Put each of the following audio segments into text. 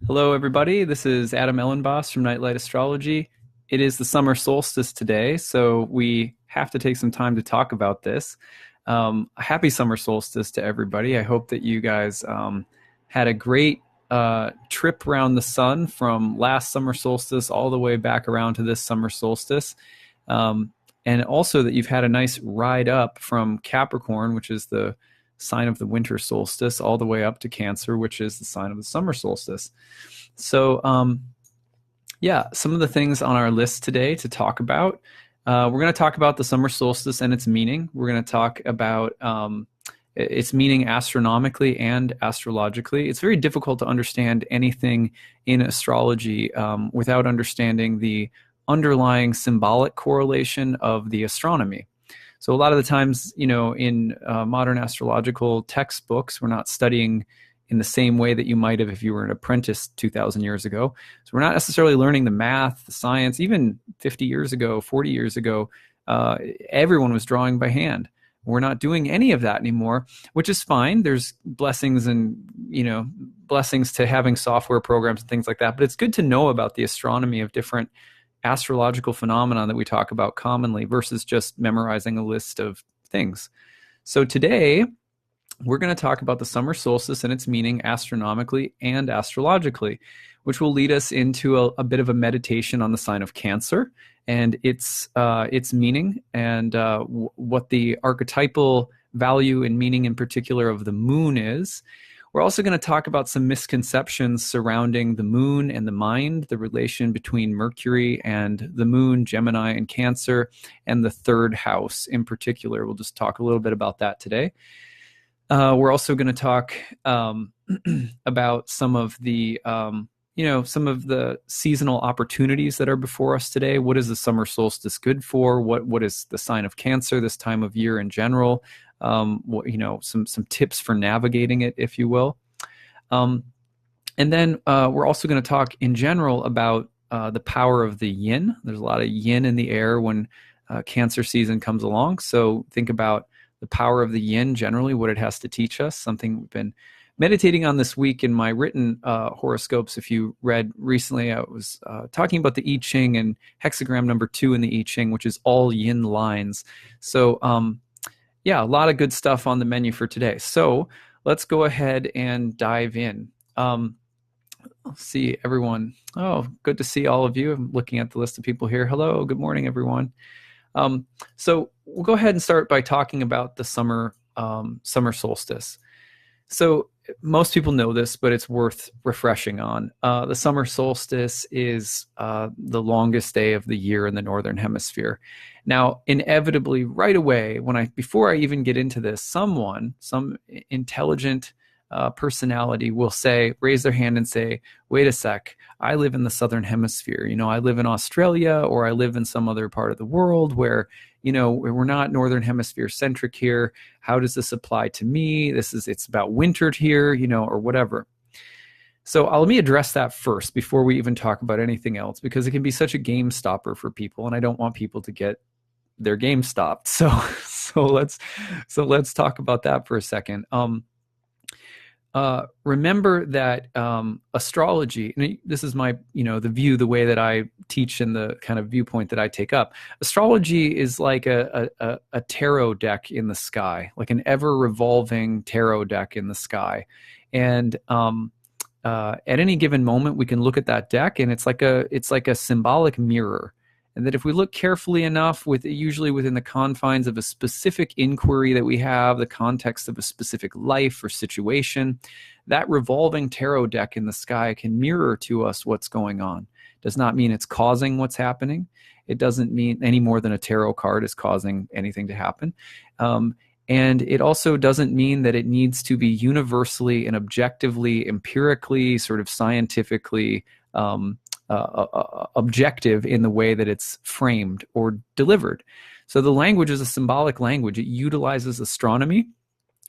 Hello, everybody. This is Adam Ellenboss from Nightlight Astrology. It is the summer solstice today, so we have to take some time to talk about this. A happy summer solstice to everybody. I hope that you guys had a great trip around the sun from last summer solstice all the way back around to this summer solstice. And also that you've had a nice ride up from Capricorn, which is the sign of the winter solstice, all the way up to Cancer, which is the sign of the summer solstice. So, some of the things on our list today to talk about. We're going to talk about the summer solstice and its meaning. We're going to talk about its meaning astronomically and astrologically. It's very difficult to understand anything in astrology without understanding the underlying symbolic correlation of the astronomy. So a lot of the times, in modern astrological textbooks, we're not studying in the same way that you might have if you were an apprentice 2,000 years ago. So we're not necessarily learning the math, the science. Even 50 years ago, 40 years ago, everyone was drawing by hand. We're not doing any of that anymore, which is fine. There's blessings and, blessings to having software programs and things like that. But it's good to know about the astronomy of different astrological phenomena that we talk about commonly versus just memorizing a list of things. So today, we're going to talk about the summer solstice and its meaning astronomically and astrologically, which will lead us into a bit of a meditation on the sign of Cancer and its meaning and what the archetypal value and meaning in particular of the moon is. We're also going to talk about some misconceptions surrounding the moon and the mind, the relation between Mercury and the moon, Gemini and Cancer, and the third house in particular. We'll just talk a little bit about that today. We're also going to talk about some of the seasonal opportunities that are before us today. What is the summer solstice good for? What is the sign of Cancer this time of year in general? Some tips for navigating it, if you will. And then we're also going to talk in general about the power of the yin. There's a lot of yin in the air when Cancer season comes along. So think about the power of the yin generally, what it has to teach us, something we've been meditating on this week in my written horoscopes. If you read recently, I was talking about the I Ching and hexagram number 2 in the I Ching, which is all yin lines. So a lot of good stuff on the menu for today. So let's go ahead and dive in. Let's see everyone. Oh, good to see all of you. I'm looking at the list of people here. Hello, good morning, everyone. So we'll go ahead and start by talking about the summer solstice. So most people know this, but it's worth refreshing on. The summer solstice is the longest day of the year in the Northern Hemisphere. Now, inevitably, right away, before I even get into this, some intelligent personality will raise their hand and say, wait a sec, I live in the Southern Hemisphere. I live in Australia, or I live in some other part of the world where, we're not Northern Hemisphere centric here. How does this apply to me? It's about wintered here, or whatever. So let me address that first before we even talk about anything else, because it can be such a game stopper for people, and I don't want people to get their game stopped. So let's talk about that for a second. Remember that astrology, and this is my, the way that I teach and the kind of viewpoint that I take up. Astrology is like a tarot deck in the sky, like an ever-revolving tarot deck in the sky. And at any given moment, we can look at that deck, and it's like a symbolic mirror. And that if we look carefully enough, usually within the confines of a specific inquiry that we have, the context of a specific life or situation, that revolving tarot deck in the sky can mirror to us what's going on. Does not mean it's causing what's happening. It doesn't mean any more than a tarot card is causing anything to happen. And it also doesn't mean that it needs to be universally and objectively, empirically, sort of scientifically objective in the way that it's framed or delivered. So the language is a symbolic language. It utilizes astronomy,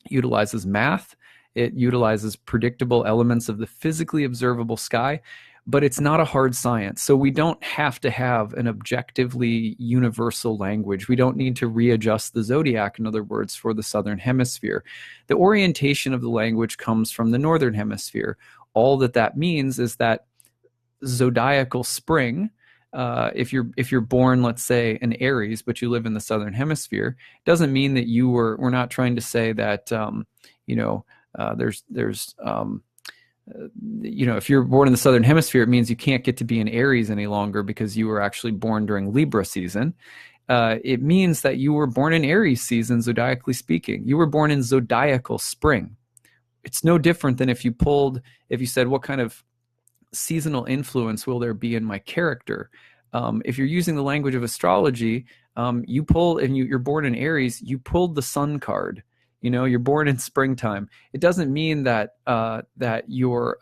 utilizes math, it utilizes predictable elements of the physically observable sky, but it's not a hard science. So we don't have to have an objectively universal language. We don't need to readjust the zodiac, in other words, for the Southern Hemisphere. The orientation of the language comes from the Northern Hemisphere, all that means is that zodiacal spring, if you're born, let's say, in Aries, but you live in the southern hemisphere, doesn't mean that we're not trying to say that if you're born in the southern hemisphere, it means you can't get to be in Aries any longer because you were actually born during Libra season. It means that you were born in Aries season, zodiacally speaking. You were born in zodiacal spring. It's no different than if you said, what kind of seasonal influence will there be in my character? If you're using the language of astrology, you're born in Aries, you pulled the sun card. You're born in springtime. It doesn't mean that you're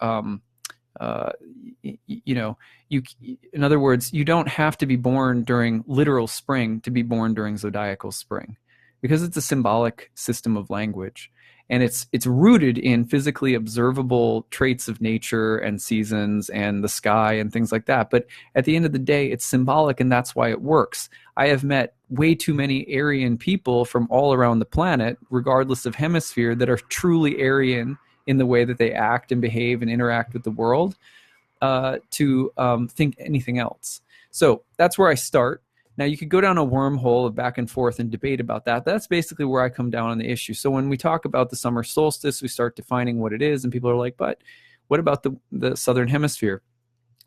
in other words, you don't have to be born during literal spring to be born during zodiacal spring, because it's a symbolic system of language. And it's rooted in physically observable traits of nature and seasons and the sky and things like that. But at the end of the day, it's symbolic, and that's why it works. I have met way too many Aryan people from all around the planet, regardless of hemisphere, that are truly Aryan in the way that they act and behave and interact with the world, to think anything else. So that's where I start. Now, you could go down a wormhole of back and forth and debate about that. That's basically where I come down on the issue. So when we talk about the summer solstice, we start defining what it is, and people are like, but what about the southern hemisphere?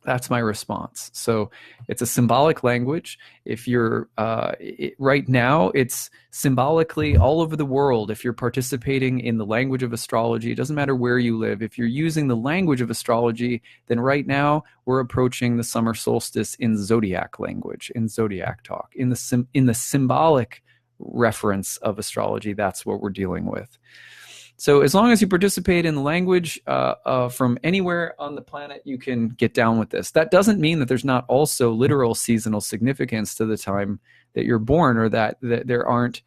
That's my response. So it's a symbolic language. If you're right now, it's symbolically all over the world. If you're participating in the language of astrology, it doesn't matter where you live. If you're using the language of astrology, then right now we're approaching the summer solstice in zodiac language, in zodiac talk, in the symbolic reference of astrology. That's what we're dealing with. So as long as you participate in the language from anywhere on the planet, you can get down with this. That doesn't mean that there's not also literal seasonal significance to the time that you're born, or that there aren't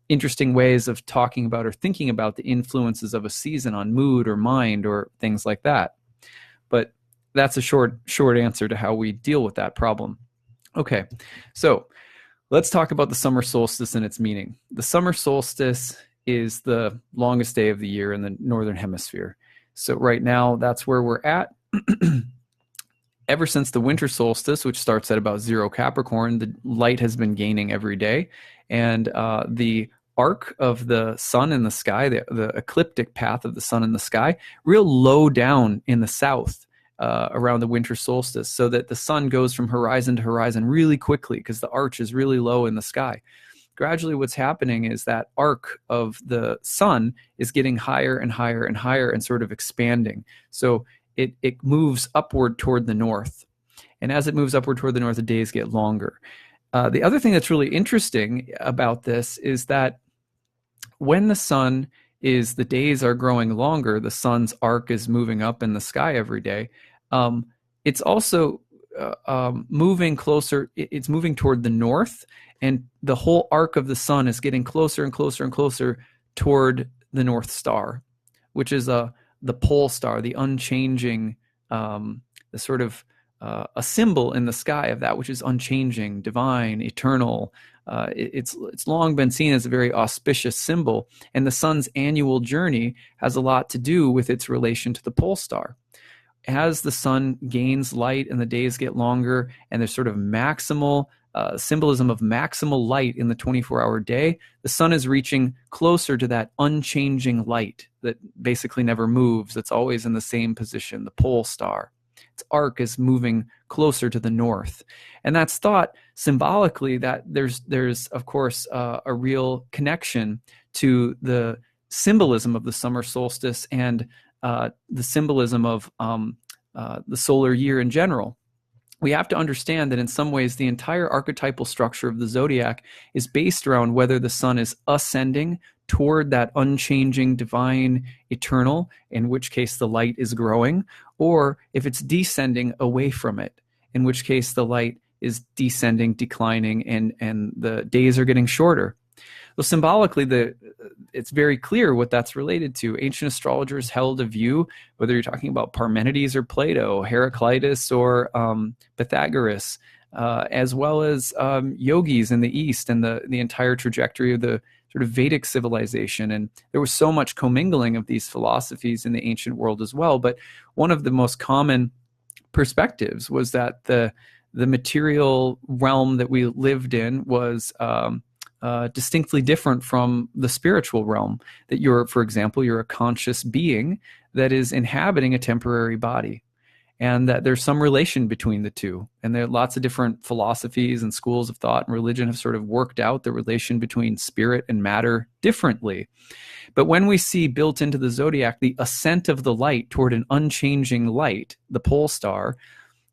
interesting ways of talking about or thinking about the influences of a season on mood or mind or things like that. But that's a short answer to how we deal with that problem. Okay, so let's talk about the summer solstice and its meaning. The summer solstice is the longest day of the year in the northern hemisphere. So right now, that's where we're at. Ever since the winter solstice, which starts at about 0 Capricorn, the light has been gaining every day. And the arc of the sun in the sky, the ecliptic path of the sun in the sky, real low down in the south around the winter solstice, so that the sun goes from horizon to horizon really quickly because the arch is really low in the sky. Gradually, what's happening is that arc of the sun is getting higher and higher and higher and sort of expanding. So it moves upward toward the north. And as it moves upward toward the north, the days get longer. The other thing that's really interesting about this is that when the days are growing longer, the sun's arc is moving up in the sky every day. It's also moving closer. It's moving toward the north, and the whole arc of the sun is getting closer and closer and closer toward the North Star, which is the pole star, the unchanging, the sort of a symbol in the sky of that which is unchanging, divine, eternal. It's long been seen as a very auspicious symbol, and the sun's annual journey has a lot to do with its relation to the pole star. As the sun gains light and the days get longer, and there's sort of maximal symbolism of maximal light in the 24-hour day, the sun is reaching closer to that unchanging light that basically never moves. It's always in the same position, the pole star. Its arc is moving closer to the north. And that's thought symbolically that there's of course, a real connection to the symbolism of the summer solstice and the symbolism of the solar year in general. We have to understand that in some ways the entire archetypal structure of the zodiac is based around whether the sun is ascending toward that unchanging, divine, eternal, in which case the light is growing, or if it's descending away from it, in which case the light is descending, declining, and the days are getting shorter. Well, symbolically, it's very clear what that's related to. Ancient astrologers held a view, whether you're talking about Parmenides or Plato, Heraclitus or Pythagoras, as well as yogis in the East and the entire trajectory of the sort of Vedic civilization. And there was so much commingling of these philosophies in the ancient world as well. But one of the most common perspectives was that the material realm that we lived in was distinctly different from the spiritual realm. That for example, you're a conscious being that is inhabiting a temporary body, and that there's some relation between the two. And there are lots of different philosophies and schools of thought and religion have sort of worked out the relation between spirit and matter differently. But when we see built into the zodiac the ascent of the light toward an unchanging light, the pole star,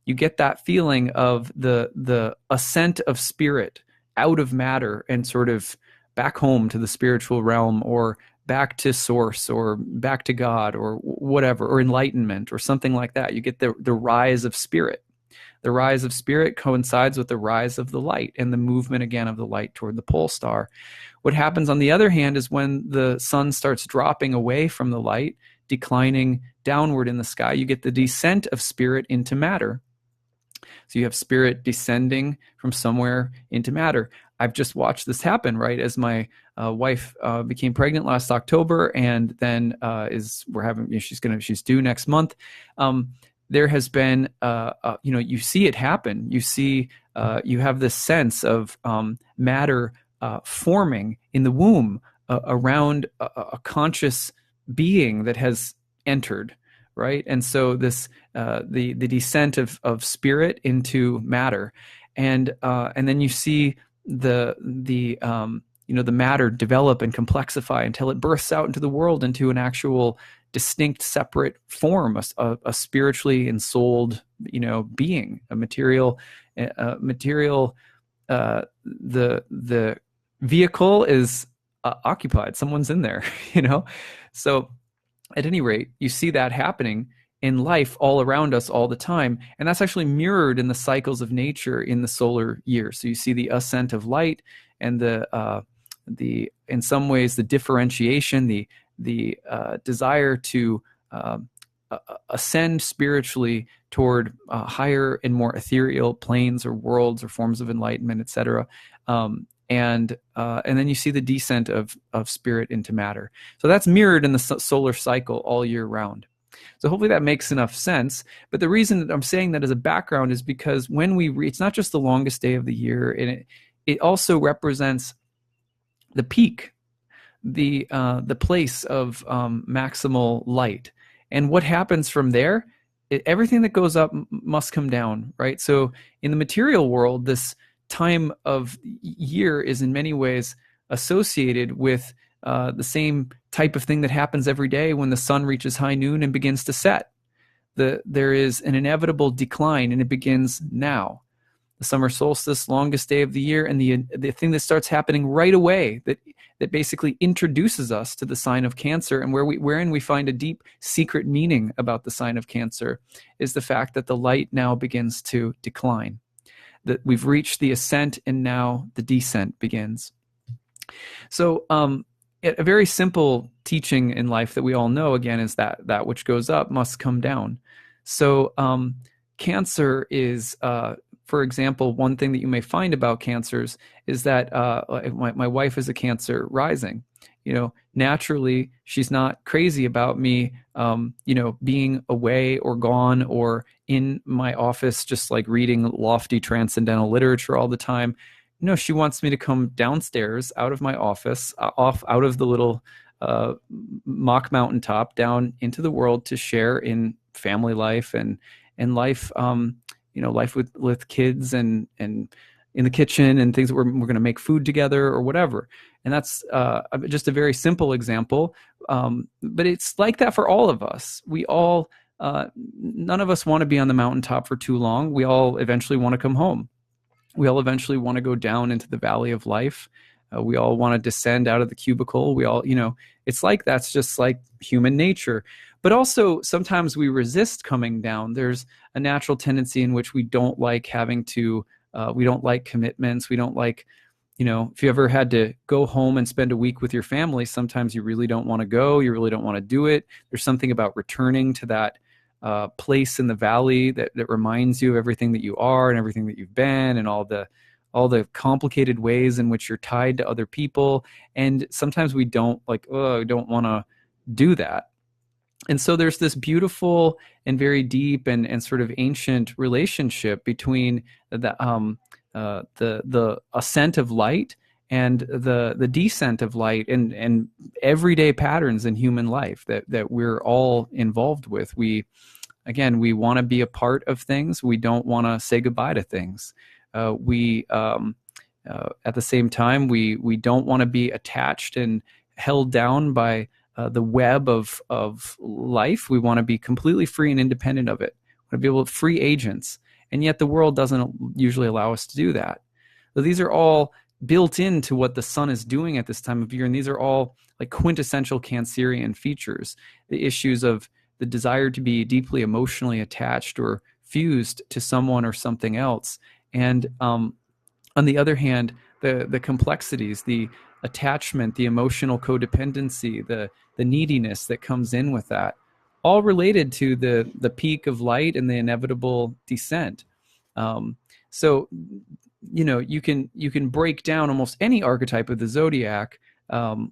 you get that feeling of the ascent of spirit out of matter and sort of back home to the spiritual realm, or back to source, or back to God, or whatever, or enlightenment, or something like that. You get the rise of spirit. The rise of spirit coincides with the rise of the light and the movement again of the light toward the pole star. What happens on the other hand is when the sun starts dropping away from the light, declining downward in the sky, you get the descent of spirit into matter. So you have spirit descending from somewhere into matter. I've just watched this happen, right? As my wife became pregnant last October, and then she's due next month. There has been, you see it happen. You see, you have this sense of matter forming in the womb around a conscious being that has entered. Right, and so this the descent of spirit into matter, and then you see the matter develop and complexify until it bursts out into the world into an actual distinct, separate form, a spiritually ensouled being, a material. The vehicle is occupied. Someone's in there, so. At any rate, you see that happening in life all around us all the time. And that's actually mirrored in the cycles of nature in the solar year. So you see the ascent of light and the in some ways, the differentiation, the desire to ascend spiritually toward higher and more ethereal planes or worlds or forms of enlightenment, etc. And then you see the descent of spirit into matter. So that's mirrored in the solar cycle all year round. So hopefully that makes enough sense. But the reason that I'm saying that as a background is because when it's not just the longest day of the year, and it also represents the peak, the place of maximal light. And what happens from there, everything that goes up must come down, right? So in the material world, this time of year is in many ways associated with the same type of thing that happens every day when the sun reaches high noon and begins to set. There is an inevitable decline, and it begins now. The summer solstice, longest day of the year, and the thing that starts happening right away that basically introduces us to the sign of Cancer, and wherein we find a deep secret meaning about the sign of Cancer, is the fact that the light now begins to decline. That we've reached the ascent, and now the descent begins. So a very simple teaching in life that we all know, again, is that which goes up must come down. So Cancer is, for example, one thing that you may find about Cancers is that my wife is a Cancer rising. Naturally, she's not crazy about me, being away or gone or in my office, just like reading lofty transcendental literature all the time. No, she wants me to come downstairs out of my office, out of the little mock mountaintop down into the world to share in family life and life, life with kids and in the kitchen and things that we're going to make food together or whatever. And that's just a very simple example. But it's like that for all of us. We all, none of us want to be on the mountaintop for too long. We all eventually want to come home. We all eventually want to go down into the valley of life. We all want to descend out of the cubicle. We all, it's like that's just like human nature. But also sometimes we resist coming down. There's a natural tendency in which we don't like having to, we don't like commitments. We don't like, if you ever had to go home and spend a week with your family, sometimes you really don't want to go. You really don't want to do it. There's something about returning to that place in the valley that reminds you of everything that you are and everything that you've been and all all the complicated ways in which you're tied to other people. And sometimes we don't like, oh, I don't want to do that. And so there's this beautiful and very deep and sort of ancient relationship between the ascent of light and the descent of light and everyday patterns in human life that we're all involved with. We want to be a part of things. We don't want to say goodbye to things. We at the same time, we don't want to be attached and held down by the web of life. We want to be completely free and independent of it. We want to be able to free agents. And yet the world doesn't usually allow us to do that. So these are all built into what the sun is doing at this time of year. And these are all like quintessential Cancerian features. The issues of the desire to be deeply emotionally attached or fused to someone or something else. And on the other hand, the complexities, the attachment, the emotional codependency, the neediness that comes in with that, all related to the peak of light and the inevitable descent. So, you can break down almost any archetype of the zodiac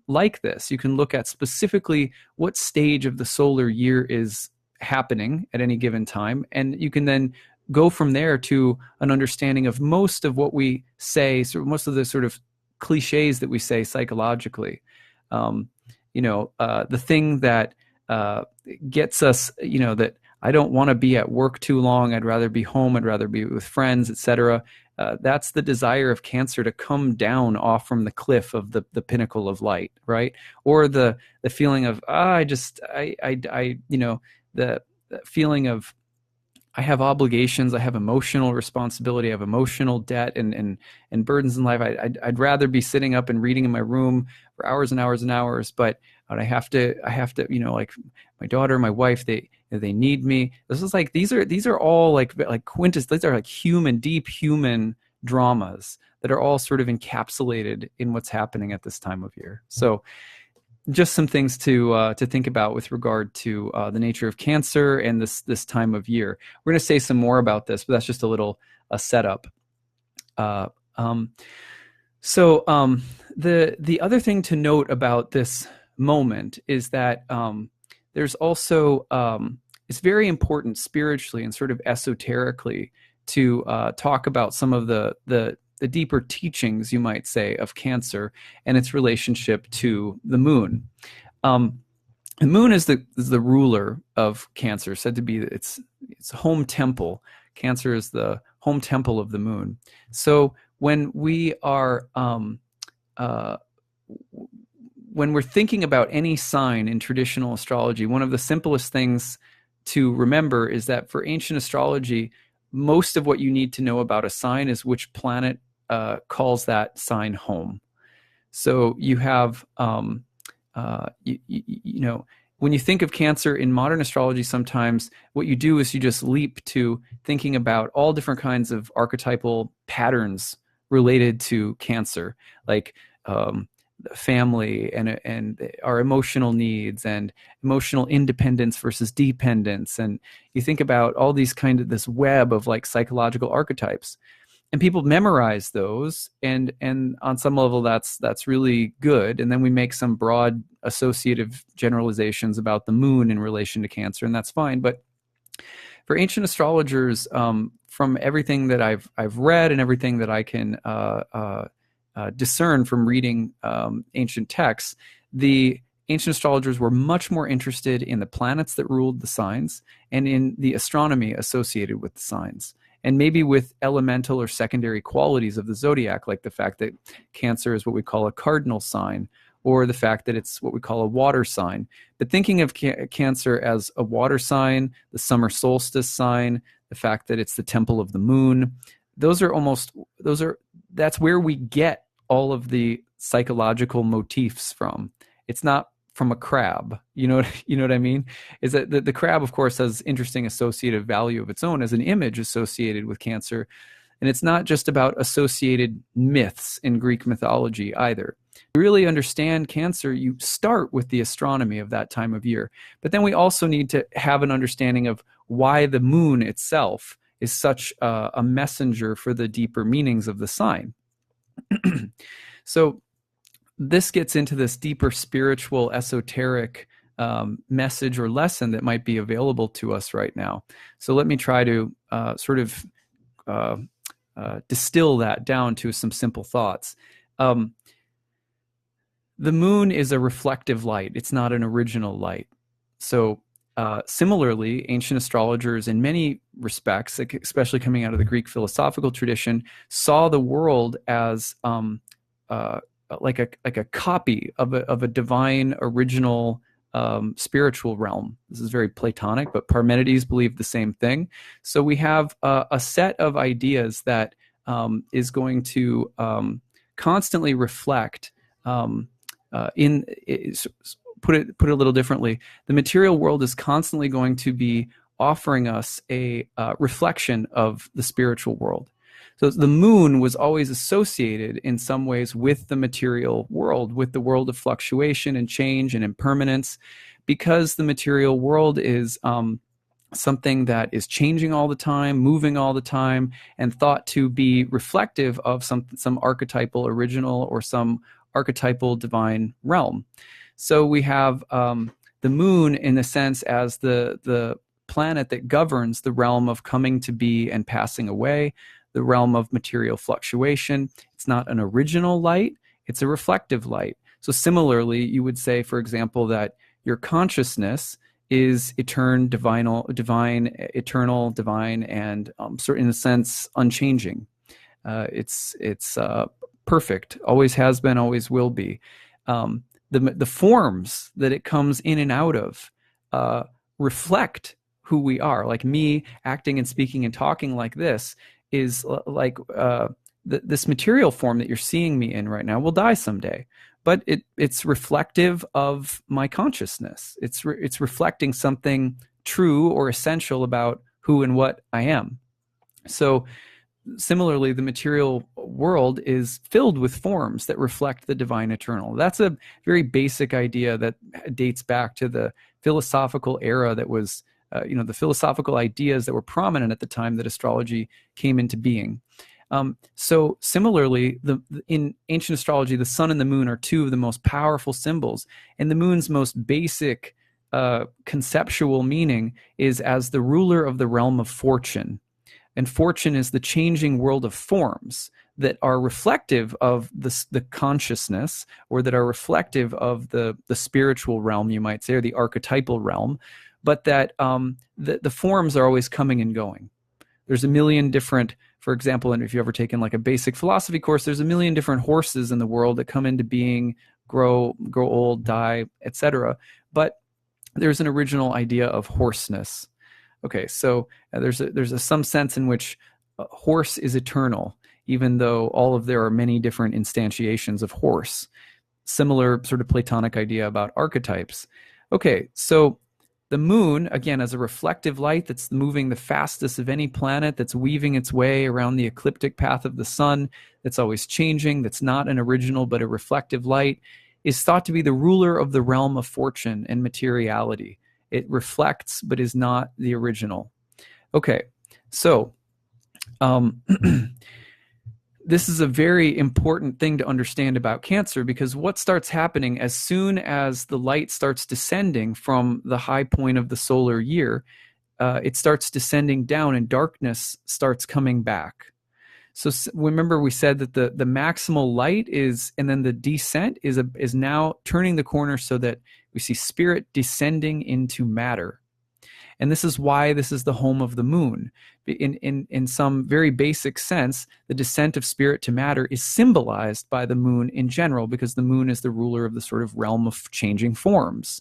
like this. You can look at specifically what stage of the solar year is happening at any given time, and you can then go from there to an understanding of most of what we say, so most of the sort of cliches that we say psychologically. The thing that gets us, that I don't want to be at work too long. I'd rather be home. I'd rather be with friends, etc. That's the desire of Cancer to come down off from the cliff of the pinnacle of light, right? Or the feeling of the feeling of I have obligations, I have emotional responsibility, I have emotional debt and burdens in life. I'd rather be sitting up and reading in my room for hours and hours and hours, but I have to, like my daughter, my wife, they need me. This is like these are all like these are like deep human dramas that are all sort of encapsulated in what's happening at this time of year. So just some things to think about with regard to the nature of Cancer and this time of year. We're going to say some more about this, but that's just a setup. The other thing to note about this moment is that there's also it's very important spiritually and sort of esoterically to talk about some of the deeper teachings, you might say, of Cancer and its relationship to the moon. The moon is the ruler of Cancer, said to be its home temple. Cancer is the home temple of the moon. So when we are when we're thinking about any sign in traditional astrology, one of the simplest things to remember is that for ancient astrology, most of what you need to know about a sign is which planet calls that sign home. So you have, when you think of Cancer in modern astrology, sometimes what you do is you just leap to thinking about all different kinds of archetypal patterns related to Cancer, like family and our emotional needs and emotional independence versus dependence. And you think about all these this web of like psychological archetypes. And people memorize those, and on some level that's really good. And then we make some broad associative generalizations about the moon in relation to Cancer, and that's fine. But for ancient astrologers, from everything that I've read and everything that I can discern from reading ancient texts, the ancient astrologers were much more interested in the planets that ruled the signs and in the astronomy associated with the signs, and maybe with elemental or secondary qualities of the zodiac, like the fact that Cancer is what we call a cardinal sign, or the fact that it's what we call a water sign. But thinking of Cancer as a water sign, the summer solstice sign, the fact that it's the temple of the moon, that's where we get all of the psychological motifs from. It's not from a crab. You know what I mean? Is that the crab, of course, has interesting associative value of its own as an image associated with Cancer. And it's not just about associated myths in Greek mythology either. To really understand Cancer, you start with the astronomy of that time of year. But then we also need to have an understanding of why the moon itself is such a messenger for the deeper meanings of the sign. So this gets into this deeper spiritual, esoteric message or lesson that might be available to us right now. So let me try to sort of distill that down to some simple thoughts. The moon is a reflective light. It's not an original light. So similarly, ancient astrologers in many respects, especially coming out of the Greek philosophical tradition, saw the world as like a copy of a divine original spiritual realm. This is very Platonic, but Parmenides believed the same thing. So we have a set of ideas that is going to constantly reflect put it a little differently, the material world is constantly going to be offering us a reflection of the spiritual world. So the moon was always associated in some ways with the material world, with the world of fluctuation and change and impermanence, because the material world is something that is changing all the time, moving all the time, and thought to be reflective of some archetypal original or some archetypal divine realm. So we have the moon in a sense as the planet that governs the realm of coming to be and passing away, the realm of material fluctuation. It's not an original light, it's a reflective light. So similarly, you would say, for example, that your consciousness is eternal, divine, and in a sense unchanging. It's perfect, always has been, always will be. The forms that it comes in and out of reflect who we are. Like me acting and speaking and talking like this is like this material form that you're seeing me in right now will die someday. But it's reflective of my consciousness. It's reflecting something true or essential about who and what I am. So similarly, the material world is filled with forms that reflect the divine eternal. That's a very basic idea that dates back to the philosophical era that was, the philosophical ideas that were prominent at the time that astrology came into being. So similarly, in ancient astrology, the sun and the moon are two of the most powerful symbols. And the moon's most basic conceptual meaning is as the ruler of the realm of fortune. And fortune is the changing world of forms that are reflective of the consciousness, or that are reflective of the spiritual realm, you might say, or the archetypal realm, but that the forms are always coming and going. There's a million different, for example, and if you've ever taken like a basic philosophy course, there's a million different horses in the world that come into being, grow old, die, etc. But there's an original idea of horseness. Okay, so there's some sense in which horse is eternal, even though there are many different instantiations of horse. Similar sort of Platonic idea about archetypes. Okay, so the moon, again, as a reflective light that's moving the fastest of any planet, that's weaving its way around the ecliptic path of the sun, that's always changing, that's not an original but a reflective light, is thought to be the ruler of the realm of fortune and materiality. It reflects but is not the original. Okay, so this is a very important thing to understand about Cancer, because what starts happening as soon as the light starts descending from the high point of the solar year, it starts descending down and darkness starts coming back. So remember we said that the maximal light is, and then the descent is now turning the corner so that we see spirit descending into matter. And this is why this is the home of the moon. In some very basic sense, the descent of spirit to matter is symbolized by the moon in general, because the moon is the ruler of the sort of realm of changing forms.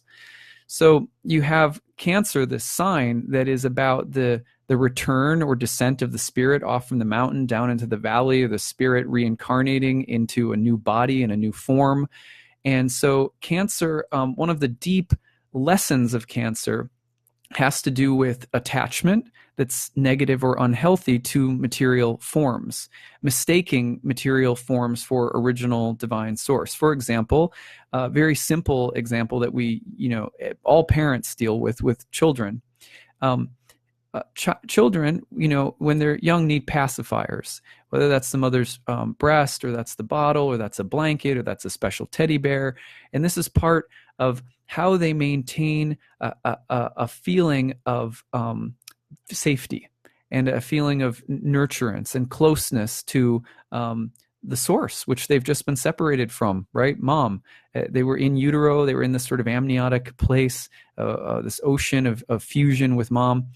So you have Cancer, this sign that is about the return or descent of the spirit off from the mountain down into the valley, or the spirit reincarnating into a new body and a new form. And so Cancer, one of the deep lessons of Cancer has to do with attachment that's negative or unhealthy to material forms, mistaking material forms for original divine source. For example, a very simple example that all parents deal with children. children, when they're young, need pacifiers, whether that's the mother's breast, or that's the bottle, or that's a blanket, or that's a special teddy bear. And this is part of how they maintain a feeling of safety, and a feeling of nurturance and closeness to the source, which they've just been separated from, right? Mom. They were in utero, they were in this sort of amniotic place, this ocean of fusion with mom.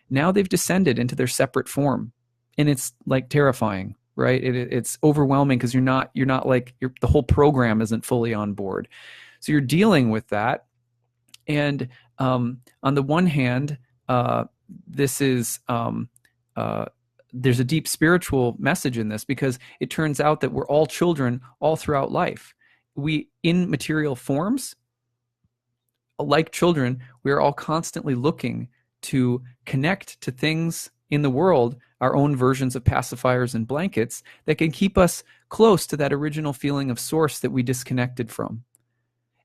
Now they've descended into their separate form, and it's like terrifying, right? It's overwhelming, because the whole program isn't fully on board. So you're dealing with that. And on the one hand, this is there's a deep spiritual message in this, because it turns out that we're all children all throughout life. We, in material forms, like children, we are all constantly looking to connect to things in the world, our own versions of pacifiers and blankets, that can keep us close to that original feeling of source that we disconnected from.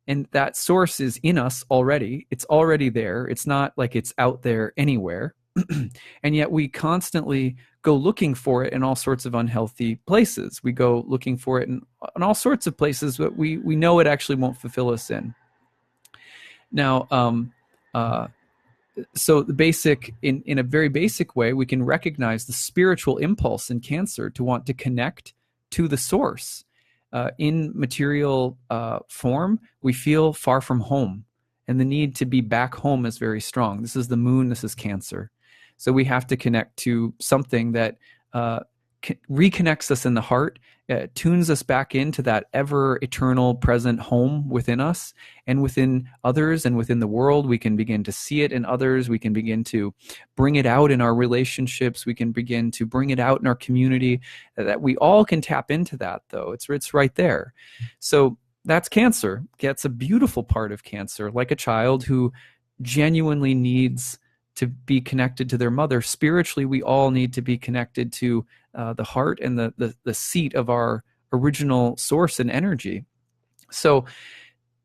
And that source is in us already. It's already there. It's not like it's out there anywhere. And yet we constantly go looking for it in all sorts of unhealthy places. We go looking for it in all sorts of places, but we know it actually won't fulfill us in. Now, so the basic, in a very basic way, we can recognize the spiritual impulse in Cancer to want to connect to the source. In material form, we feel far from home, and the need to be back home is very strong. This is the moon, this is Cancer. So we have to connect to something that reconnects us in the heart, tunes us back into that ever eternal present home within us and within others and within the world. We can begin to see it in others. We can begin to bring it out in our relationships. We can begin to bring it out in our community. That we all can tap into that, though. It's right there. So that's Cancer. That's a beautiful part of Cancer, like a child who genuinely needs to be connected to their mother. Spiritually, we all need to be connected to the heart and the seat of our original source and energy. So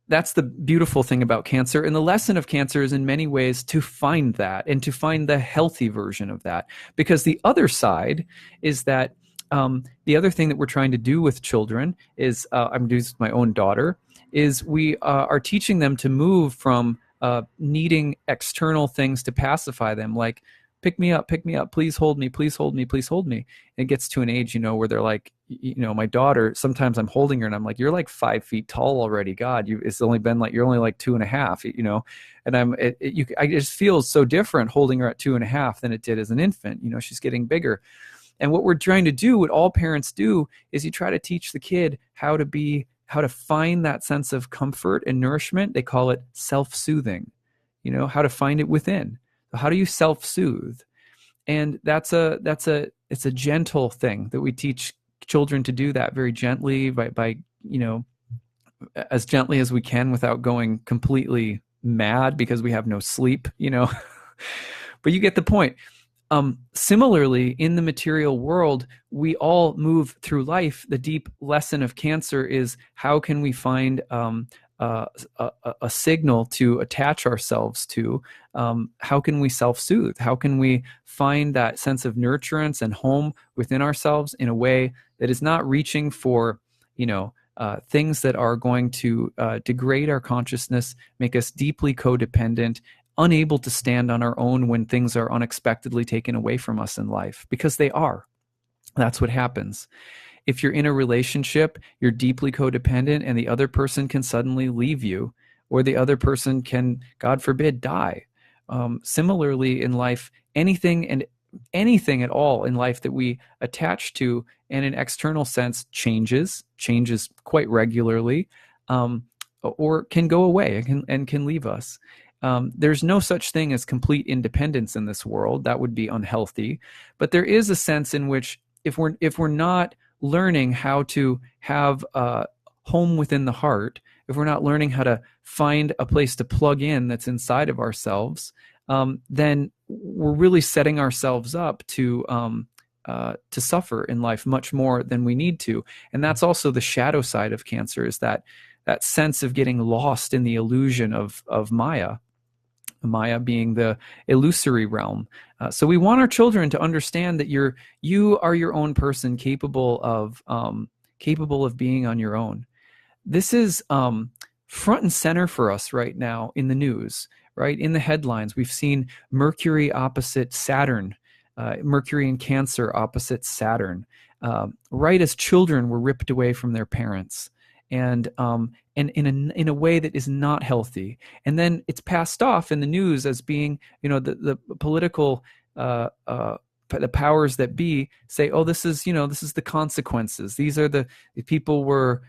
that's the beautiful thing about Cancer. And the lesson of Cancer is in many ways to find that, and to find the healthy version of that. Because the other side is that the other thing that we're trying to do with children is, I'm doing this with my own daughter, is we are teaching them to move from needing external things to pacify them, like pick me up, please hold me, please hold me, please hold me. And it gets to an age, where they're like, my daughter, sometimes I'm holding her and I'm like, you're like 5 feet tall already. God, it's only been like, you're only like 2.5, and I just feel so different holding her at 2.5 than it did as an infant. She's getting bigger. And what we're trying to do, what all parents do, is you try to teach the kid how to find that sense of comfort and nourishment. They call it self-soothing, how to find it within. So how do you self-soothe? And it's a gentle thing that we teach children to do that very gently, by as gently as we can, without going completely mad because we have no sleep, But you get the point. Similarly, in the material world, we all move through life. The deep lesson of Cancer is, how can we find a signal to attach ourselves to? How can we self-soothe? How can we find that sense of nurturance and home within ourselves in a way that is not reaching for, things that are going to degrade our consciousness, make us deeply codependent, unable to stand on our own when things are unexpectedly taken away from us in life, because they are. That's what happens. If you're in a relationship, you're deeply codependent, and the other person can suddenly leave you, or the other person can, God forbid, die. Similarly, in life, anything at all in life that we attach to in an external sense changes quite regularly, or can go away and can leave us. There's no such thing as complete independence in this world. That would be unhealthy. But there is a sense in which, if we're not learning how to have a home within the heart, if we're not learning how to find a place to plug in that's inside of ourselves, then we're really setting ourselves up to suffer in life much more than we need to. And that's also the shadow side of Cancer, is that sense of getting lost in the illusion of Maya. Maya being the illusory realm. So we want our children to understand that you are your own person, capable of being on your own. This is front and center for us right now in the news, right? In the headlines, we've seen Mercury opposite Saturn, Mercury in Cancer opposite Saturn, right as children were ripped away from their parents. And in a way that is not healthy, and then it's passed off in the news as being, the political the powers that be say, oh, this is the consequences. These are the people were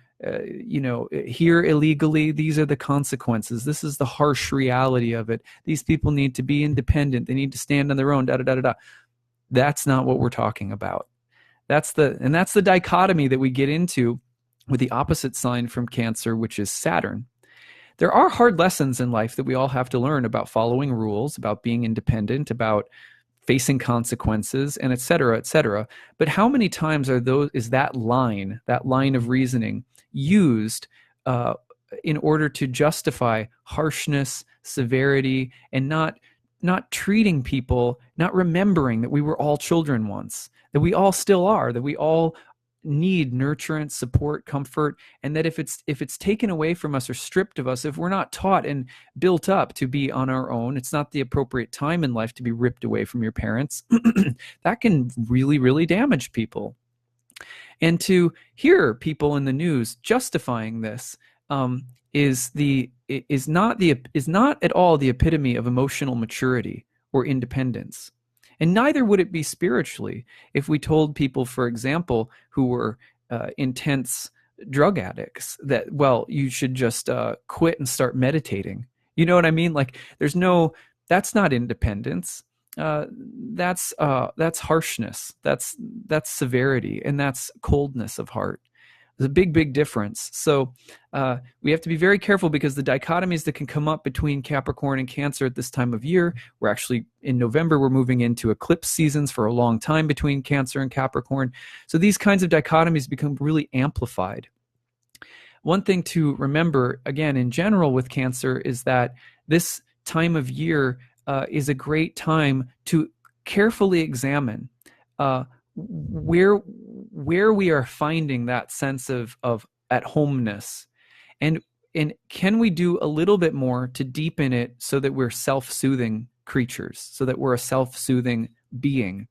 here illegally. These are the consequences. This is the harsh reality of it. These people need to be independent. They need to stand on their own. Da da da da da. That's not what we're talking about. That's the dichotomy that we get into with the opposite sign from Cancer, which is Saturn. There are hard lessons in life that we all have to learn about following rules, about being independent, about facing consequences, and et cetera, et cetera. But how many times is that line of reasoning used in order to justify harshness, severity, and not treating people, not remembering that we were all children once, that we all still are, that we all need nurturance, support, comfort, and that if it's taken away from us or stripped of us, if we're not taught and built up to be on our own, it's not the appropriate time in life to be ripped away from your parents. That can really, really damage people. And to hear people in the news justifying this is not at all the epitome of emotional maturity or independence. And neither would it be spiritually if we told people, for example, who were intense drug addicts that, well, you should just quit and start meditating. You know what I mean? Like, that's not independence. That's harshness. That's severity, and that's coldness of heart. There's a big, big difference. So we have to be very careful, because the dichotomies that can come up between Capricorn and Cancer at this time of year, we're actually in November, we're moving into eclipse seasons for a long time between Cancer and Capricorn. So these kinds of dichotomies become really amplified. One thing to remember, again, in general with Cancer, is that this time of year is a great time to carefully examine where we are finding that sense of at homeness, and can we do a little bit more to deepen it so that we're self-soothing creatures, so that we're a self-soothing being.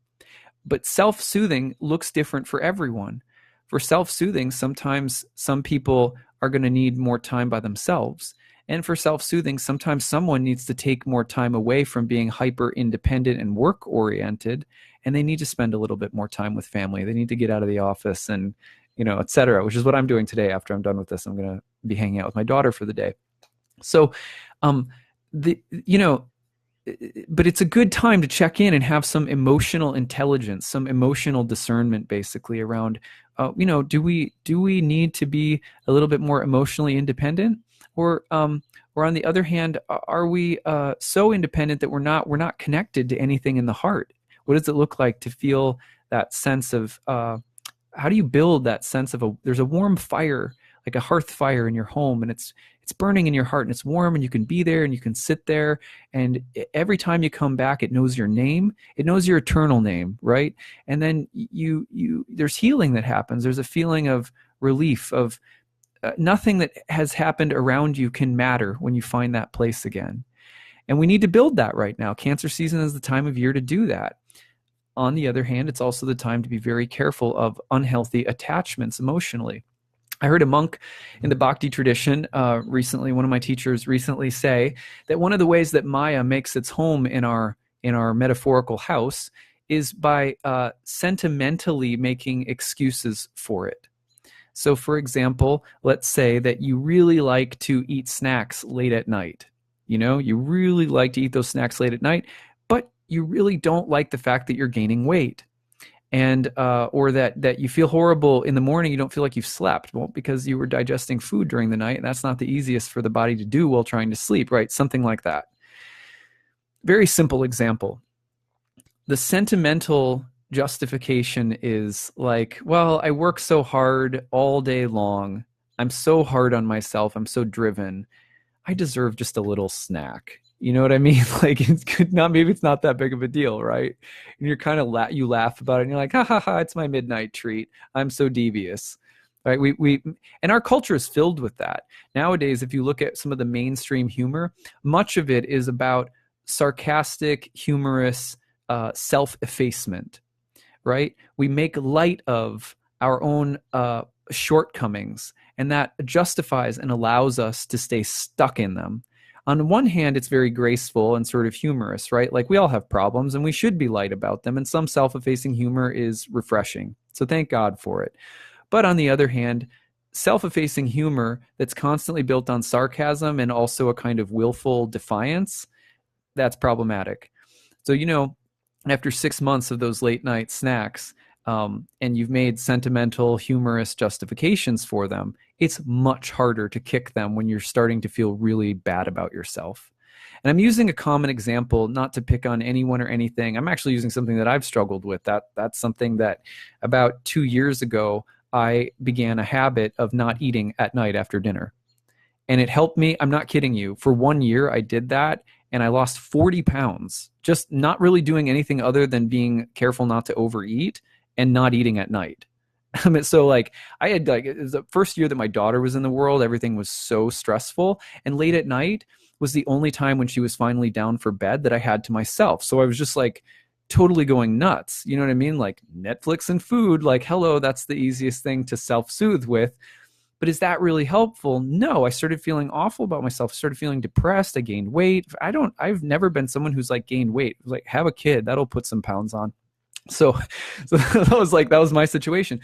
But self-soothing looks different for everyone. For self-soothing, sometimes some people are going to need more time by themselves. And for self-soothing, sometimes someone needs to take more time away from being hyper-independent and work-oriented, and they need to spend a little bit more time with family. They need to get out of the office and, et cetera, which is what I'm doing today. After I'm done with this, I'm going to be hanging out with my daughter for the day. So, but it's a good time to check in and have some emotional intelligence, some emotional discernment, basically around, do we need to be a little bit more emotionally independent? Or on the other hand, are we so independent that we're not connected to anything in the heart? What does it look like to feel that sense of, how do you build that sense of there's a warm fire, like a hearth fire in your home, and it's burning in your heart, and it's warm, and you can be there and you can sit there, and every time you come back, it knows your name, it knows your eternal name, right? And then there's healing that happens. There's a feeling of relief, of nothing that has happened around you can matter when you find that place again. And we need to build that right now. Cancer season is the time of year to do that. On the other hand, it's also the time to be very careful of unhealthy attachments emotionally. I heard a monk in the Bhakti tradition recently, one of my teachers recently, say that one of the ways that Maya makes its home in our metaphorical house is by sentimentally making excuses for it. So, for example, let's say that you really like to eat snacks late at night. You really like to eat those snacks late at night, but you really don't like the fact that you're gaining weight, and or that you feel horrible in the morning. You don't feel like you've slept. Well, because you were digesting food during the night, and that's not the easiest for the body to do while trying to sleep, right? Something like that. Very simple example. The sentimental justification is like, well, I work so hard all day long. I'm so hard on myself. I'm so driven. I deserve just a little snack. You know what I mean? Like it's good, not maybe it's not that big of a deal, right? And you're kind of you laugh about it and you're like, ha ha ha, it's my midnight treat. I'm so devious. Right? We and our culture is filled with that. Nowadays, if you look at some of the mainstream humor, much of it is about sarcastic, humorous self-effacement, right? We make light of our own shortcomings, and that justifies and allows us to stay stuck in them. On one hand, it's very graceful and sort of humorous, right? Like we all have problems and we should be light about them, and some self-effacing humor is refreshing. So thank God for it. But on the other hand, self-effacing humor that's constantly built on sarcasm and also a kind of willful defiance, that's problematic. So, after 6 months of those late night snacks, and you've made sentimental, humorous justifications for them, it's much harder to kick them when you're starting to feel really bad about yourself. And I'm using a common example, not to pick on anyone or anything. I'm actually using something that I've struggled with. That's something that about 2 years ago, I began a habit of not eating at night after dinner. And it helped me. I'm not kidding you. For 1 year, I did that and I lost 40 pounds, just not really doing anything other than being careful not to overeat and not eating at night. I mean, so like I had like, it was the first year that my daughter was in the world. Everything was so stressful. And late at night was the only time when she was finally down for bed that I had to myself. So I was just like totally going nuts. You know what I mean? Like Netflix and food, like, hello, that's the easiest thing to self-soothe with. But is that really helpful? No, I started feeling awful about myself. I started feeling depressed. I gained weight. I've never been someone who's like gained weight. It was like, have a kid, that'll put some pounds on. So that was my situation.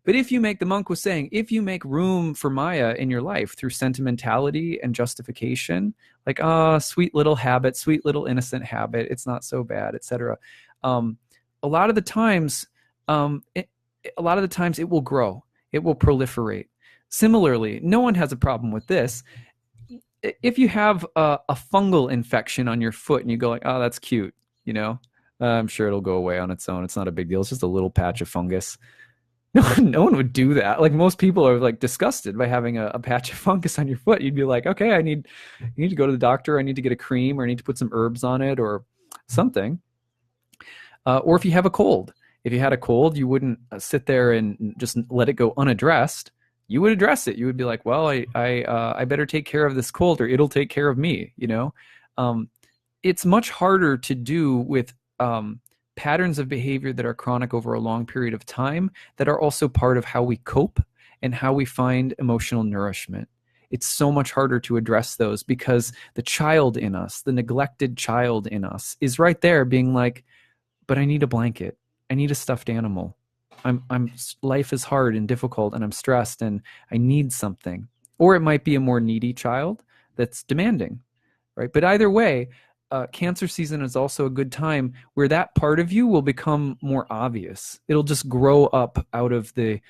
But the monk was saying, if you make room for Maya in your life through sentimentality and justification, like, sweet little habit, sweet little innocent habit, it's not so bad, etc. A lot of the times, it will grow. It will proliferate. Similarly, no one has a problem with this. If you have a fungal infection on your foot and you go like, oh, that's cute, I'm sure it'll go away on its own. It's not a big deal. It's just a little patch of fungus. No one would do that. Like most people are like disgusted by having a patch of fungus on your foot. You'd be like, okay, you need to go to the doctor. I need to get a cream, or I need to put some herbs on it or something. Or if you have a cold, if you had a cold, you wouldn't sit there and just let it go unaddressed. You would address it. You would be like, well, I better take care of this cold or it'll take care of me. It's much harder to do with patterns of behavior that are chronic over a long period of time that are also part of how we cope and how we find emotional nourishment. It's so much harder to address those because the child in us, the neglected child in us, is right there being like, but I need a blanket. I need a stuffed animal. Life is hard and difficult and I'm stressed and I need something. Or it might be a more needy child that's demanding, right? But either way, cancer season is also a good time where that part of you will become more obvious. It'll just grow up out of the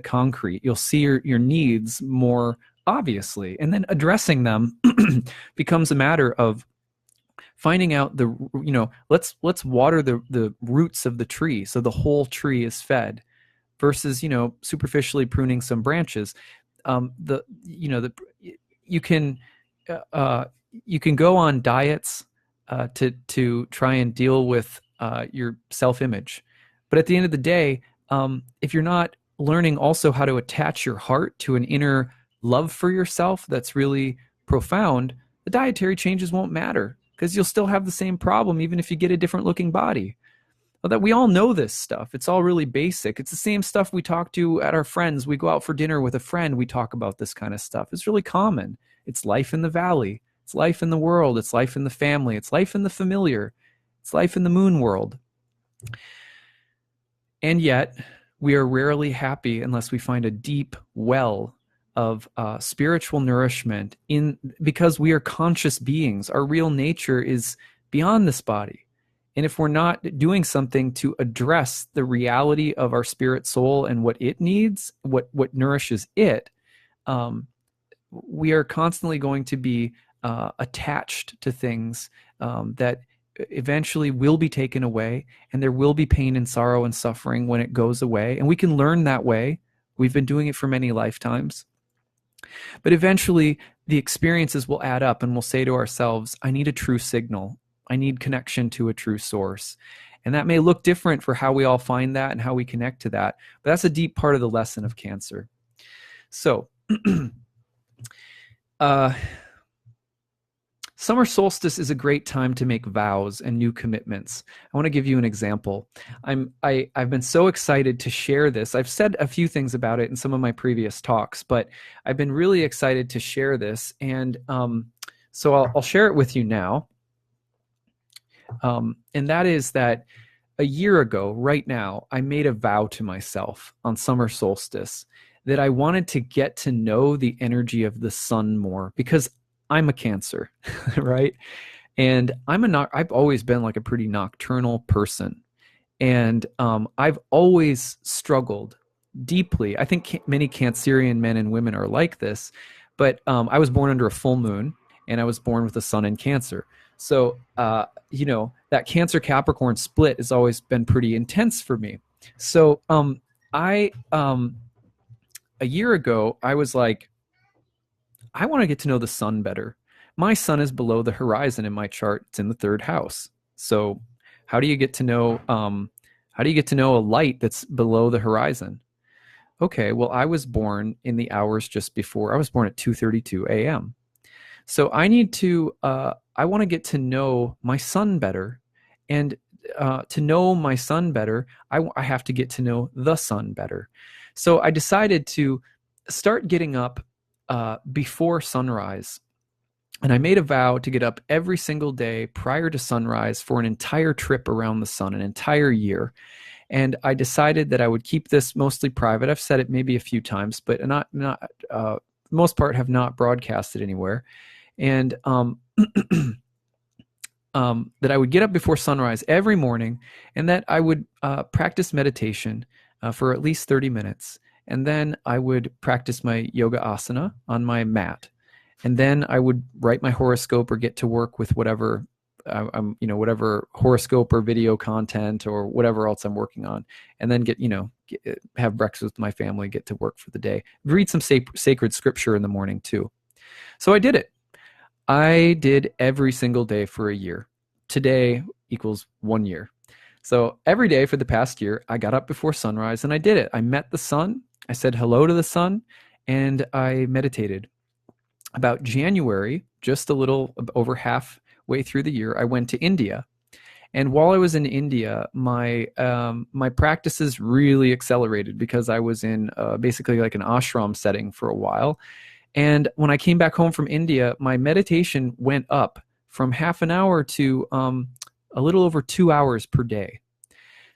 concrete. You'll see your needs more obviously, and then addressing them becomes a matter of finding out let's water the roots of the tree so the whole tree is fed, versus superficially pruning some branches. You can go on diets to try and deal with your self-image, but at the end of the day, if you're not learning also how to attach your heart to an inner love for yourself that's really profound, the dietary changes won't matter because you'll still have the same problem even if you get a different looking body. Well, that we all know this stuff. It's all really basic. It's the same stuff we talk to at our friends. We go out for dinner with a friend. We talk about this kind of stuff. It's really common. It's life in the valley. It's life in the world. It's life in the family. It's life in the familiar. It's life in the moon world. And yet, we are rarely happy unless we find a deep well of spiritual nourishment because we are conscious beings. Our real nature is beyond this body. And if we're not doing something to address the reality of our spirit soul and what it needs, what nourishes it, we are constantly going to be attached to things that eventually will be taken away, and there will be pain and sorrow and suffering when it goes away. And we can learn that way. We've been doing it for many lifetimes. But eventually, the experiences will add up and we'll say to ourselves, I need a true signal. I need connection to a true source. And that may look different for how we all find that and how we connect to that. But that's a deep part of the lesson of Cancer. So, summer solstice is a great time to make vows and new commitments. I want to give you an example. I've been so excited to share this. I've said a few things about it in some of my previous talks, but I've been really excited to share this. And so I'll share it with you now. And that is that a year ago, right now, I made a vow to myself on summer solstice that I wanted to get to know the energy of the sun more, because I'm a Cancer, right? And I've always been like a pretty nocturnal person. And I've always struggled deeply. I think many Cancerian men and women are like this, but I was born under a full moon and I was born with the sun in Cancer. So, that Cancer Capricorn split has always been pretty intense for me. So, a year ago, I was like, I want to get to know the sun better. My sun is below the horizon in my chart. It's in the third house. So how do you get to know a light that's below the horizon? Okay, well, I was born in the hours just before. I was born at 2:32 a.m. So I want to get to know my sun better. And to know my sun better, I have to get to know the sun better. So I decided to start getting up before sunrise. And I made a vow to get up every single day prior to sunrise for an entire trip around the sun, an entire year. And I decided that I would keep this mostly private. I've said it maybe a few times, but not most part have not broadcasted anywhere. And that I would get up before sunrise every morning, and that I would practice meditation for at least 30 minutes. And then I would practice my yoga asana on my mat. And then I would write my horoscope or get to work with whatever whatever horoscope or video content or whatever else I'm working on. And then have breakfast with my family, get to work for the day, read some sacred scripture in the morning too. So I did it. I did every single day for a year. Today equals 1 year. So every day for the past year, I got up before sunrise and I did it. I met the sun. I said hello to the sun and I meditated. About January, just a little over halfway through the year, I went to India. And while I was in India, my practices really accelerated because I was in basically like an ashram setting for a while. And when I came back home from India, my meditation went up from half an hour to a little over 2 hours per day.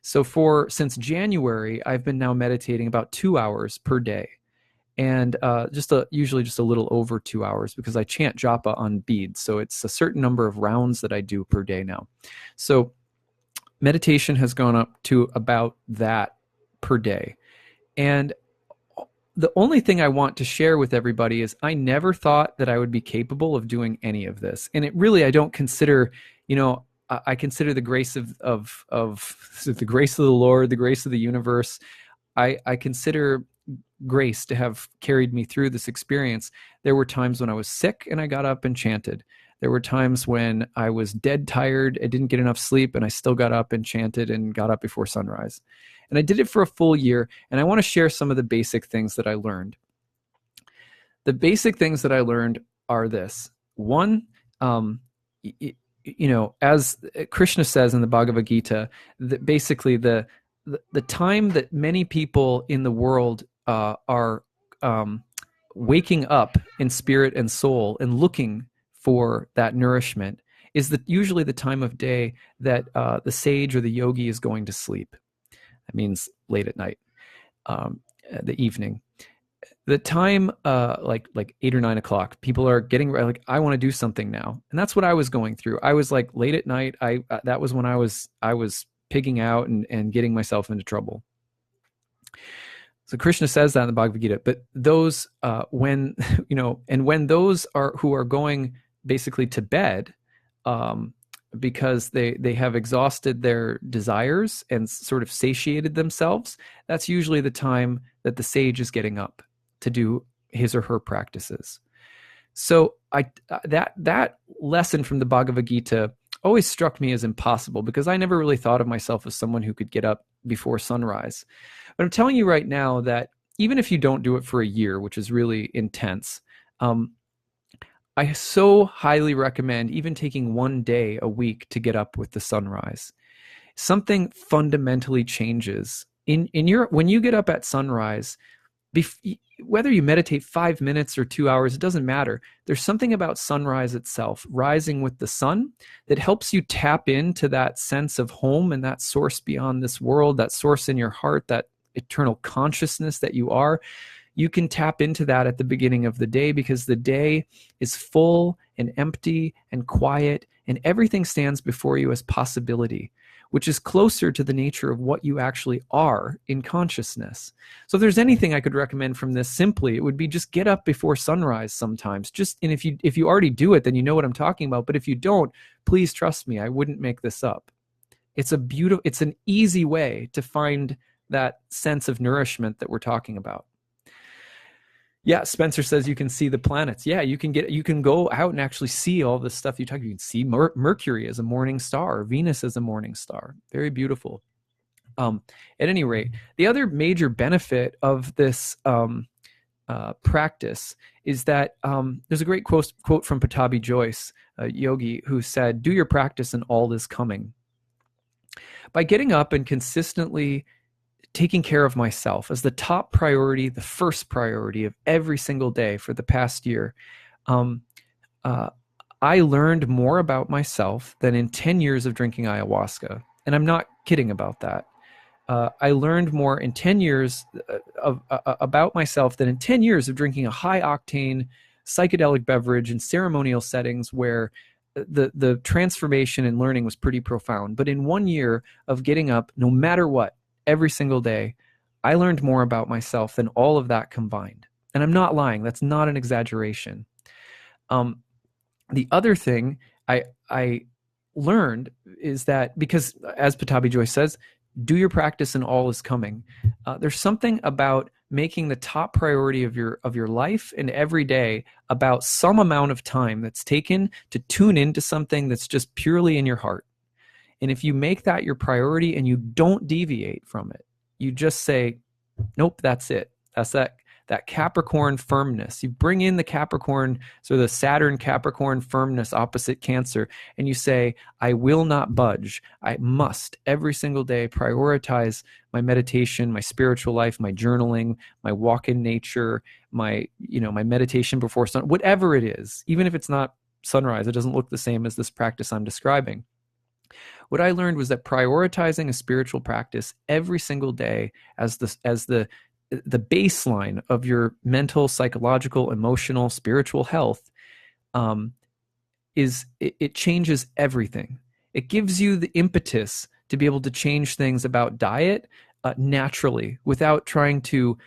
So since January, I've been now meditating about 2 hours per day. And usually just a little over 2 hours because I chant japa on beads. So it's a certain number of rounds that I do per day now. So meditation has gone up to about that per day. And the only thing I want to share with everybody is I never thought that I would be capable of doing any of this. And I don't consider, I consider the grace of the grace of the Lord, the grace of the universe. I consider grace to have carried me through this experience. There were times when I was sick and I got up and chanted. There were times when I was dead tired, I didn't get enough sleep, and I still got up and chanted and got up before sunrise. And I did it for a full year, and I want to share some of the basic things that I learned. The basic things that I learned are this. One, as Krishna says in the Bhagavad Gita, that basically the time that many people in the world are waking up in spirit and soul and looking for that nourishment is usually the time of day that the sage or the yogi is going to sleep. That means late at night, the evening. The time, like 8 or 9 o'clock, people are getting like, I want to do something now, and that's what I was going through. I was like late at night. That was when I was pigging out and getting myself into trouble. So Krishna says that in the Bhagavad Gita. But those when those who are going basically to bed, because they have exhausted their desires and sort of satiated themselves, that's usually the time that the sage is getting up to do his or her practices. So that lesson from the Bhagavad Gita always struck me as impossible because I never really thought of myself as someone who could get up before sunrise. But I'm telling you right now that even if you don't do it for a year, which is really intense, I so highly recommend even taking one day a week to get up with the sunrise. Something fundamentally changes in your when you get up at sunrise. Whether you meditate 5 minutes or 2 hours, it doesn't matter. There's something about sunrise itself, rising with the sun, that helps you tap into that sense of home and that source beyond this world, that source in your heart, that eternal consciousness that you are. You can tap into that at the beginning of the day because the day is full and empty and quiet, and everything stands before you as possibility, which is closer to the nature of what you actually are in consciousness. So if there's anything I could recommend from this, simply, it would be just get up before sunrise sometimes. And if you already do it, then you know what I'm talking about. But if you don't, please trust me, I wouldn't make this up. It's an easy way to find that sense of nourishment that we're talking about. Yeah, Spencer says you can see the planets. Yeah, you can go out and actually see all this stuff you talk about. You can see Mercury as a morning star, Venus as a morning star. Very beautiful. At any rate, the other major benefit of this practice is that there's a great quote from Patabi Joyce, a yogi, who said, "Do your practice and all is coming." By getting up and consistently taking care of myself as the top priority, the first priority of every single day for the past year, I learned more about myself than in 10 years of drinking ayahuasca. And I'm not kidding about that. I learned more in 10 years about myself than in 10 years of drinking a high-octane psychedelic beverage in ceremonial settings where the transformation and learning was pretty profound. But in 1 year of getting up, no matter what, every single day, I learned more about myself than all of that combined. And I'm not lying. That's not an exaggeration. The other thing I learned is that, because as Patabi Joyce says, do your practice and all is coming. There's something about making the top priority of your life and every day about some amount of time that's taken to tune into something that's just purely in your heart. And if you make that your priority and you don't deviate from it, you just say, nope, that's it. That's that Capricorn firmness. You bring in the Capricorn, so the Saturn Capricorn firmness opposite Cancer, and you say, I will not budge. I must every single day prioritize my meditation, my spiritual life, my journaling, my walk in nature, my meditation before sun, whatever it is. Even if it's not sunrise, it doesn't look the same as this practice I'm describing. What I learned was that prioritizing a spiritual practice every single day as the baseline of your mental, psychological, emotional, spiritual health it changes everything. It gives you the impetus to be able to change things about diet naturally without trying to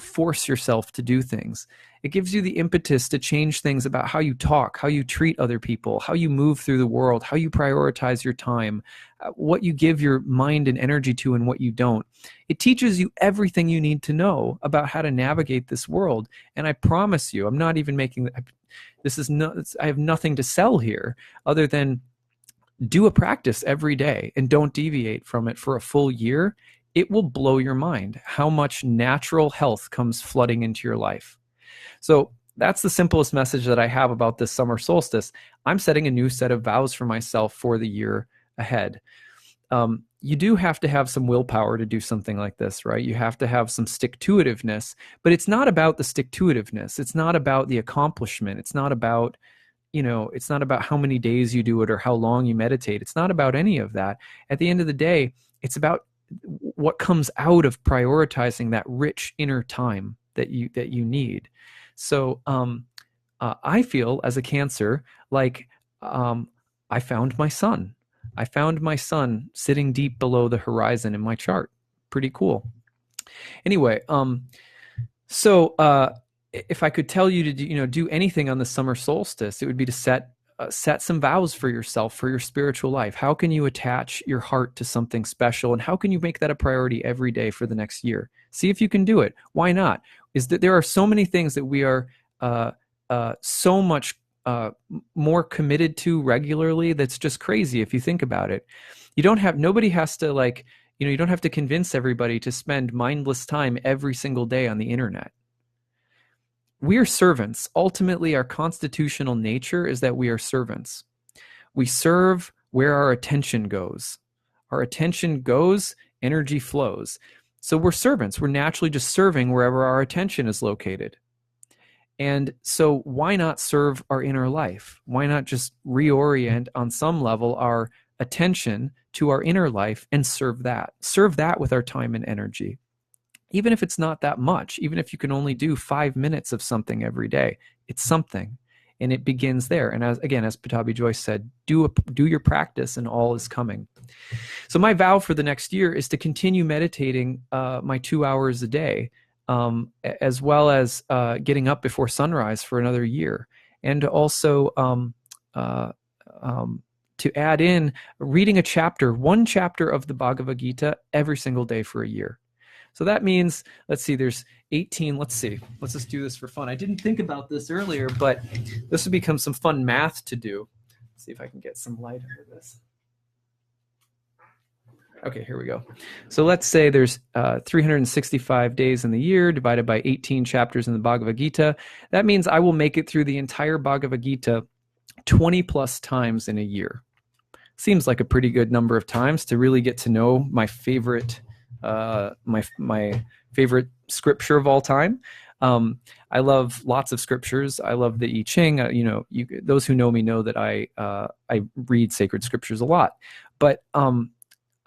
force yourself to do things. It gives you the impetus to change things about how you talk, how you treat other people, how you move through the world, how you prioritize your time, what you give your mind and energy to and what you don't. It teaches you everything you need to know about how to navigate this world. And I promise you, I'm not even making I have nothing to sell here other than do a practice every day and don't deviate from it for a full year. It will blow your mind how much natural health comes flooding into your life. So that's the simplest message that I have about this summer solstice. I'm setting a new set of vows for myself for the year ahead. You do have to have some willpower to do something like this, right? You have to have some stick-to-itiveness, but it's not about the stick-to-itiveness. It's not about the accomplishment. It's not about, it's not about how many days you do it or how long you meditate. It's not about any of that. At the end of the day, it's about what comes out of prioritizing that rich inner time that you need. So I feel as a Cancer like I found my sun. I found my sun sitting deep below the horizon in my chart. Pretty cool. Anyway, so if I could tell you to do anything on the summer solstice, it would be to set some vows for yourself, for your spiritual life. How can you attach your heart to something special, and how can you make that a priority every day for the next year? See if you can do it. Why not? Is that there are so many things that we are so much more committed to regularly. That's just crazy if you think about it. Nobody has to you don't have to convince everybody to spend mindless time every single day on the internet. We are servants. Ultimately, our constitutional nature is that we are servants. We serve where our attention goes. Our attention goes, energy flows. So we're servants. We're naturally just serving wherever our attention is located. And so why not serve our inner life? Why not just reorient on some level our attention to our inner life and serve that? Serve that with our time and energy. Even if it's not that much, even if you can only do 5 minutes of something every day, it's something. And it begins there. And as Pattabhi Jois said, do your practice and all is coming. So my vow for the next year is to continue meditating my 2 hours a day, as well as getting up before sunrise for another year. And to also to add in reading one chapter of the Bhagavad Gita every single day for a year. So that means, let's see, there's 18. Let's just do this for fun. I didn't think about this earlier, but this would become some fun math to do. Let's see if I can get some light under this. Okay, here we go. So let's say there's 365 days in the year divided by 18 chapters in the Bhagavad Gita. That means I will make it through the entire Bhagavad Gita 20 plus times in a year. Seems like a pretty good number of times to really get to know my favorite my favorite scripture of all time. I love lots of scriptures. I love the I Ching. Those who know me know that I read sacred scriptures a lot. But the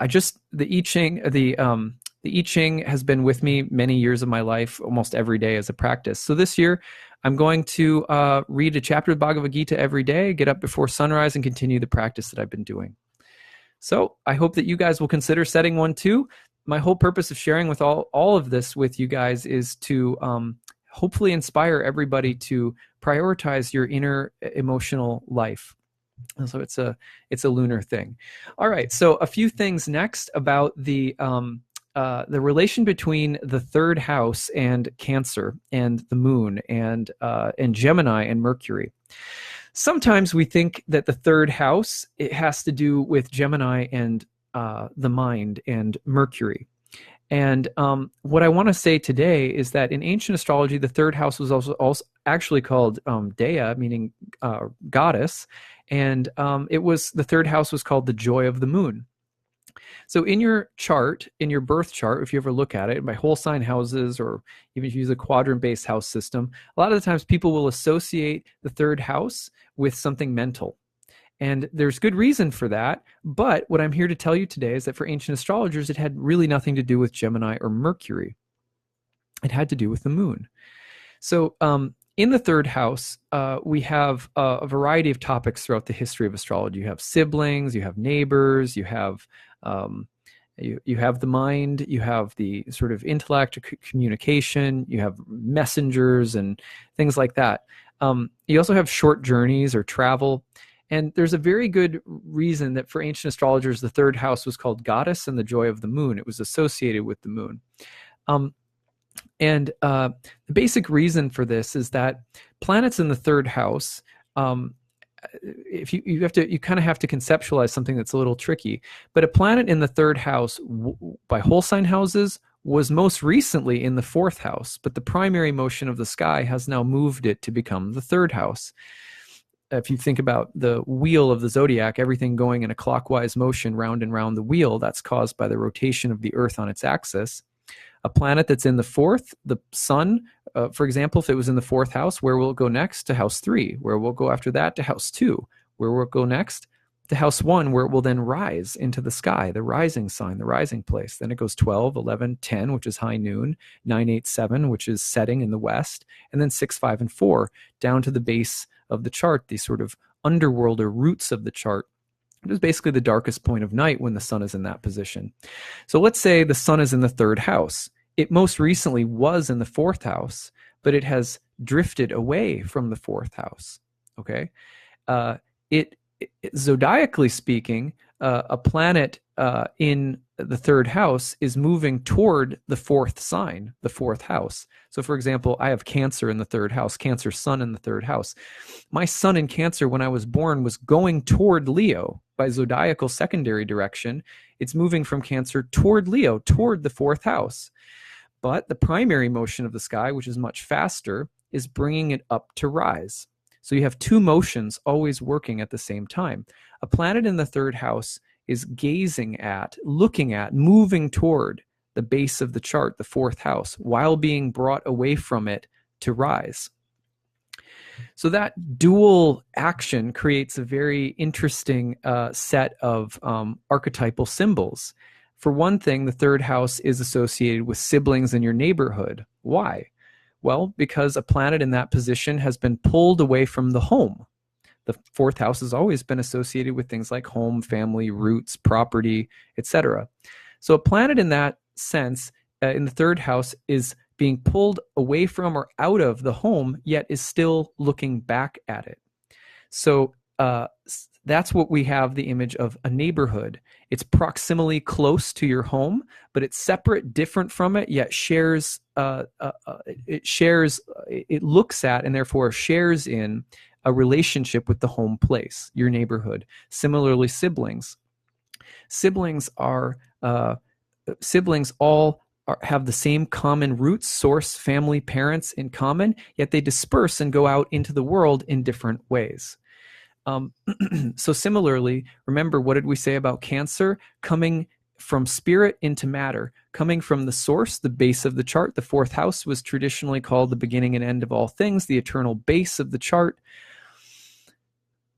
I Ching, the I Ching has been with me many years of my life, almost every day as a practice. So this year, I'm going to read a chapter of Bhagavad Gita every day, get up before sunrise, and continue the practice that I've been doing. So I hope that you guys will consider setting one too. My whole purpose of sharing with all of this with you guys is to hopefully inspire everybody to prioritize your inner emotional life. And so it's a lunar thing. All right. So a few things next about the relation between the third house and Cancer and the moon and Gemini and Mercury. Sometimes we think that the third house, it has to do with Gemini and the mind and Mercury. And what I want to say today is that in ancient astrology, the third house was also actually called Dea, meaning goddess. And the third house was called the joy of the moon. So in your chart, in your birth chart, if you ever look at it by whole sign houses, or even if you use a quadrant-based house system, a lot of the times people will associate the third house with something mental. And there's good reason for that. But what I'm here to tell you today is that for ancient astrologers, it had really nothing to do with Gemini or Mercury. It had to do with the moon. So in the third house, we have a variety of topics throughout the history of astrology. You have siblings, you have neighbors, you have the mind, you have the sort of intellect, communication, you have messengers and things like that. You also have short journeys or travel. And there's a very good reason that for ancient astrologers, the third house was called goddess and the joy of the moon. It was associated with the moon. And the basic reason for this is that planets in the third house, if you kind of have to conceptualize something that's a little tricky. But a planet in the third house by whole sign houses was most recently in the fourth house, but the primary motion of the sky has now moved it to become the third house. If you think about the wheel of the zodiac, everything going in a clockwise motion round and round the wheel, that's caused by the rotation of the Earth on its axis. A planet that's in the fourth, the sun, for example, if it was in the fourth house, where will it go next? To house 3. Where will it go after that? To house 2. Where will it go next? To house 1, where it will then rise into the sky, the rising sign, the rising place. Then it goes 12, 11, 10, which is high noon, 9, 8, 7, which is setting in the west, and then 6, 5, and 4, down to the base of the chart, the sort of underworld or roots of the chart. It is basically the darkest point of night when the sun is in that position. So let's say the sun is in the third house. It most recently was in the fourth house, but it has drifted away from the fourth house. Okay, zodiacally speaking, a planet in the third house is moving toward the fourth sign, the fourth house. So, for example, I have Cancer in the third house, Cancer sun in the third house. My sun in Cancer when I was born was going toward Leo by zodiacal secondary direction. It's moving from Cancer toward Leo, toward the fourth house. But the primary motion of the sky, which is much faster, is bringing it up to rise. So you have two motions always working at the same time. A planet in the third house is gazing at, looking at, moving toward the base of the chart, the fourth house, while being brought away from it to rise. So that dual action creates a very interesting set of archetypal symbols. For one thing, the third house is associated with siblings in your neighborhood. Why? Well, because a planet in that position has been pulled away from the home. The fourth house has always been associated with things like home, family, roots, property, etc. So a planet in that sense, in the third house, is being pulled away from or out of the home, yet is still looking back at it. So that's what we have the image of a neighborhood. It's proximally close to your home, but it's separate, different from it, yet shares, it looks at and therefore shares in a relationship with the home place, your neighborhood. Similarly, siblings. Siblings all have the same common roots, source, family, parents in common, yet they disperse and go out into the world in different ways. So similarly, remember, what did we say about Cancer? Coming from spirit into matter, coming from the source, the base of the chart. The fourth house was traditionally called the beginning and end of all things, the eternal base of the chart.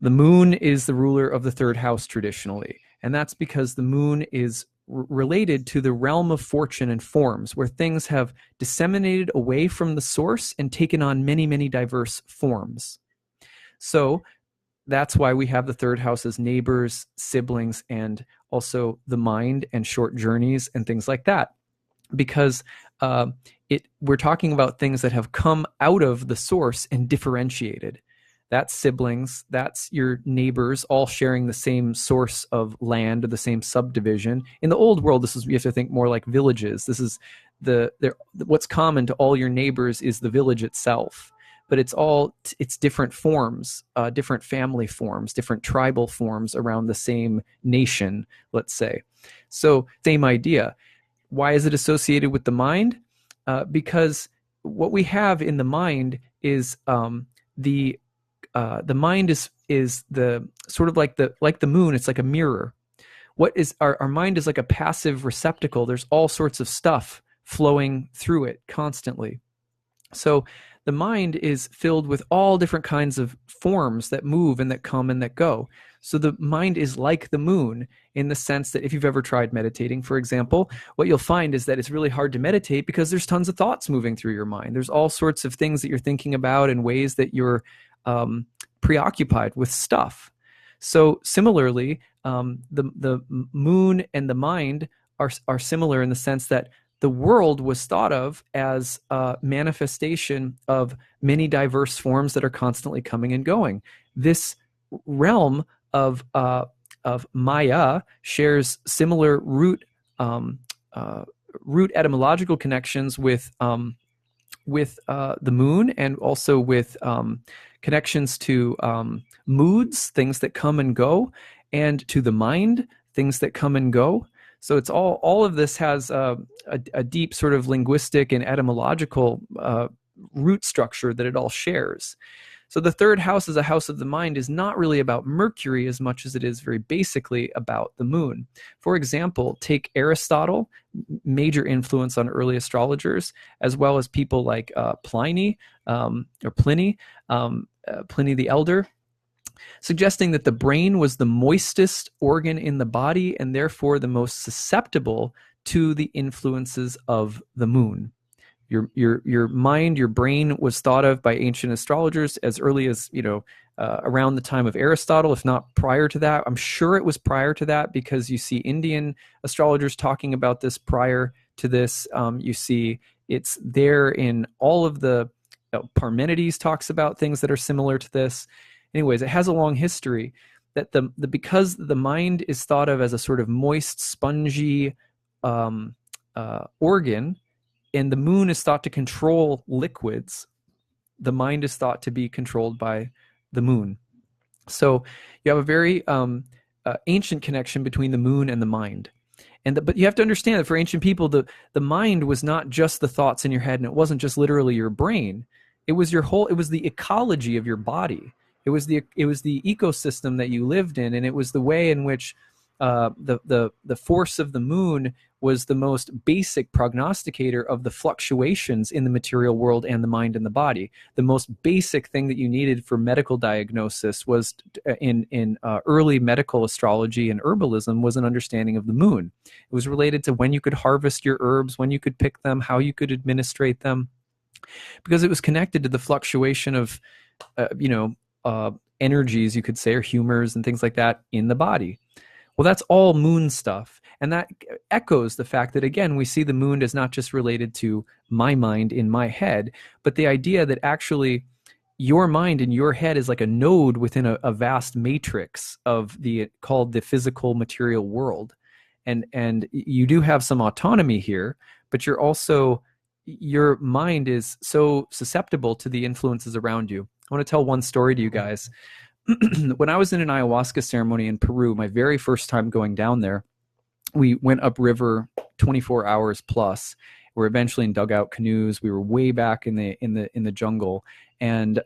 The moon is the ruler of the third house traditionally, and that's because the moon is related to the realm of fortune and forms, where things have disseminated away from the source and taken on many, many diverse forms. So that's why we have the third house as neighbors, siblings, and also the mind and short journeys and things like that. Because we're talking about things that have come out of the source and differentiated. That's siblings, that's your neighbors, all sharing the same source of land or the same subdivision. In the old world, you have to think more like villages. This is what's common to all your neighbors is the village itself. But it's different forms, different family forms, different tribal forms around the same nation, let's say. So same idea. Why is it associated with the mind? Because what we have in the mind is the mind is the sort of like the moon. It's like a mirror. What is our mind is like a passive receptacle. There's all sorts of stuff flowing through it constantly. So the mind is filled with all different kinds of forms that move and that come and that go. So the mind is like the moon in the sense that if you've ever tried meditating, for example, what you'll find is that it's really hard to meditate because there's tons of thoughts moving through your mind. There's all sorts of things that you're thinking about and ways that you're preoccupied with stuff. So similarly, the moon and the mind are similar in the sense that the world was thought of as a manifestation of many diverse forms that are constantly coming and going. This realm of Maya shares similar root etymological connections with the moon, and also with connections to moods, things that come and go, and to the mind, things that come and go. So it's all of this has a deep sort of linguistic and etymological root structure that it all shares. So the third house as a house of the mind is not really about Mercury as much as it is very basically about the moon. For example, take Aristotle, major influence on early astrologers, as well as people like Pliny Pliny the Elder, suggesting that the brain was the moistest organ in the body and therefore the most susceptible to the influences of the moon. Your mind, your brain was thought of by ancient astrologers as early as, around the time of Aristotle, if not prior to that. I'm sure it was prior to that because you see Indian astrologers talking about this prior to this. You see it's there in all of the Parmenides talks about things that are similar to this. Anyways, it has a long history that because the mind is thought of as a sort of moist, spongy um, organ, and the moon is thought to control liquids. The mind is thought to be controlled by the moon. So you have a very ancient connection between the moon and the mind. But you have to understand that for ancient people, the mind was not just the thoughts in your head, and it wasn't just literally your brain. It was it was the ecology of your body. It was the ecosystem that you lived in, and it was the way in which the force of the moon was the most basic prognosticator of the fluctuations in the material world and the mind and the body. The most basic thing that you needed for medical diagnosis was in early medical astrology and herbalism was an understanding of the moon. It was related to when you could harvest your herbs, when you could pick them, how you could administrate them, because it was connected to the fluctuation of, energies, you could say, or humors and things like that in the body. Well, that's all moon stuff. And that echoes the fact that, again, we see the moon as not just related to my mind in my head, but the idea that actually your mind in your head is like a node within a vast matrix of called the physical material world. And you do have some autonomy here, but your mind is so susceptible to the influences around you. I want to tell one story to you guys. When I was in an ayahuasca ceremony in Peru, my very first time going down there, we went upriver 24 hours plus. We're eventually in dugout canoes. We were way back in the jungle. And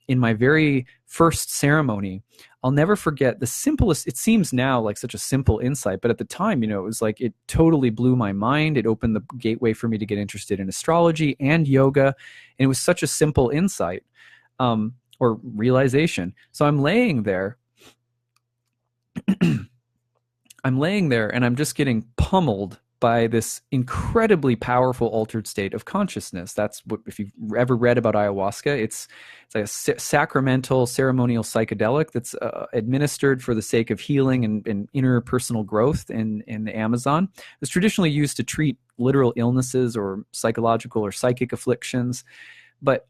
in my very first ceremony, I'll never forget the simplest. It seems now like such a simple insight, but at the time, it was like it totally blew my mind. It opened the gateway for me to get interested in astrology and yoga, and it was such a simple insight. Or realization. So I'm laying there. And I'm just getting pummeled by this incredibly powerful altered state of consciousness. That's what, if you've ever read about ayahuasca, it's like a sacramental ceremonial psychedelic that's administered for the sake of healing and interpersonal growth in the Amazon. It's traditionally used to treat literal illnesses or psychological or psychic afflictions. But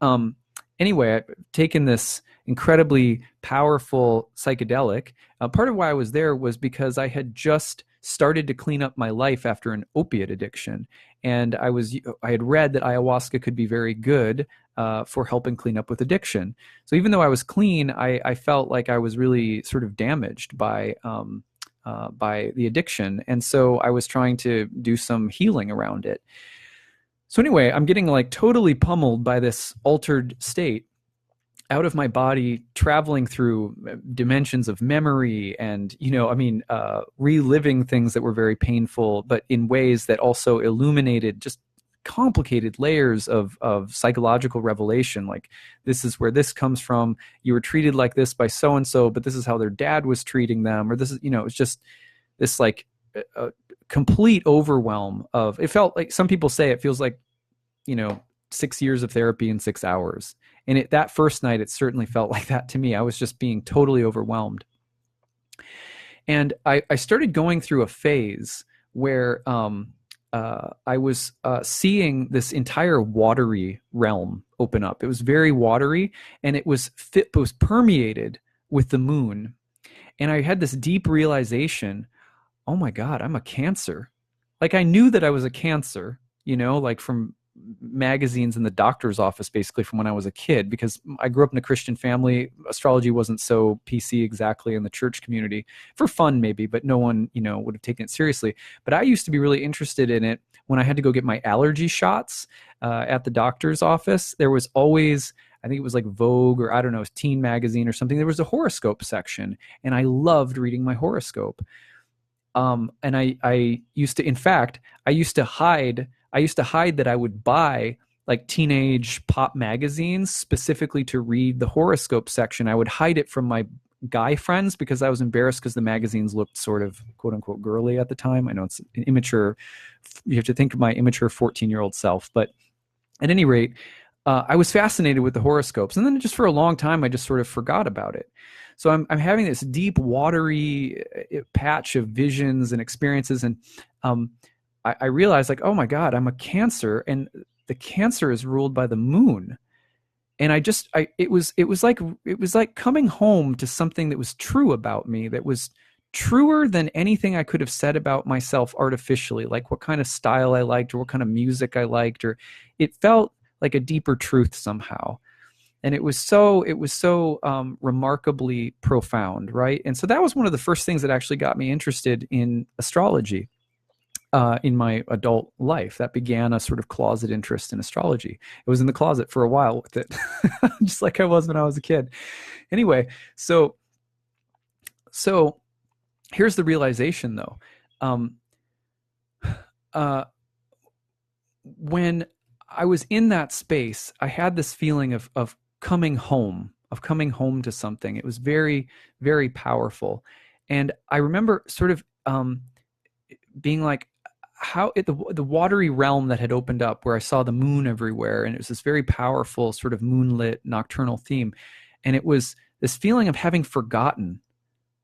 anyway, I've taken this incredibly powerful psychedelic. Part of why I was there was because I had just started to clean up my life after an opiate addiction. And I had read that ayahuasca could be very good for helping clean up with addiction. So even though I was clean, I felt like I was really sort of damaged by the addiction. And so I was trying to do some healing around it. So anyway, I'm getting like totally pummeled by this altered state out of my body, traveling through dimensions of memory and, reliving things that were very painful, but in ways that also illuminated just complicated layers of psychological revelation. Like, this is where this comes from. You were treated like this by so-and-so, but this is how their dad was treating them. Or this is, it's just this like complete overwhelm of, it felt like, some people say it feels like 6 years of therapy in 6 hours. And that first night, it certainly felt like that to me. I was just being totally overwhelmed. And I started going through a phase where I was seeing this entire watery realm open up. It was very watery, and it was permeated with the moon. And I had this deep realization, oh my God, I'm a Cancer. Like, I knew that I was a Cancer, like from magazines in the doctor's office, basically, from when I was a kid, because I grew up in a Christian family. Astrology wasn't so PC exactly in the church community, for fun maybe, but no one, would have taken it seriously. But I used to be really interested in it when I had to go get my allergy shots at the doctor's office. There was always, I think it was like Vogue or I don't know, Teen Magazine or something. There was a horoscope section, and I loved reading my horoscope. And I used to, in fact, I used to hide that I would buy like teenage pop magazines specifically to read the horoscope section. I would hide it from my guy friends because I was embarrassed because the magazines looked sort of quote unquote girly at the time. I know it's an immature, you have to think of my immature 14-year-old self, but at any rate, I was fascinated with the horoscopes. And then just for a long time, I just sort of forgot about it. So I'm having this deep, watery patch of visions and experiences. And I realized, like, oh my God, I'm a Cancer, and the Cancer is ruled by the moon. And it was like coming home to something that was true about me, that was truer than anything I could have said about myself artificially, like what kind of style I liked or what kind of music I liked, or it felt like a deeper truth somehow. And it was so remarkably profound, right? And so that was one of the first things that actually got me interested in astrology in my adult life. That began a sort of closet interest in astrology. It was in the closet for a while with it, just like I was when I was a kid. Anyway, so here's the realization, though. Um, uh, when I was in that space, I had this feeling of coming home, of coming home to something. It was very, very powerful. And I remember sort of being like, the watery realm that had opened up where I saw the moon everywhere, and it was this very powerful sort of moonlit nocturnal theme. And it was this feeling of having forgotten.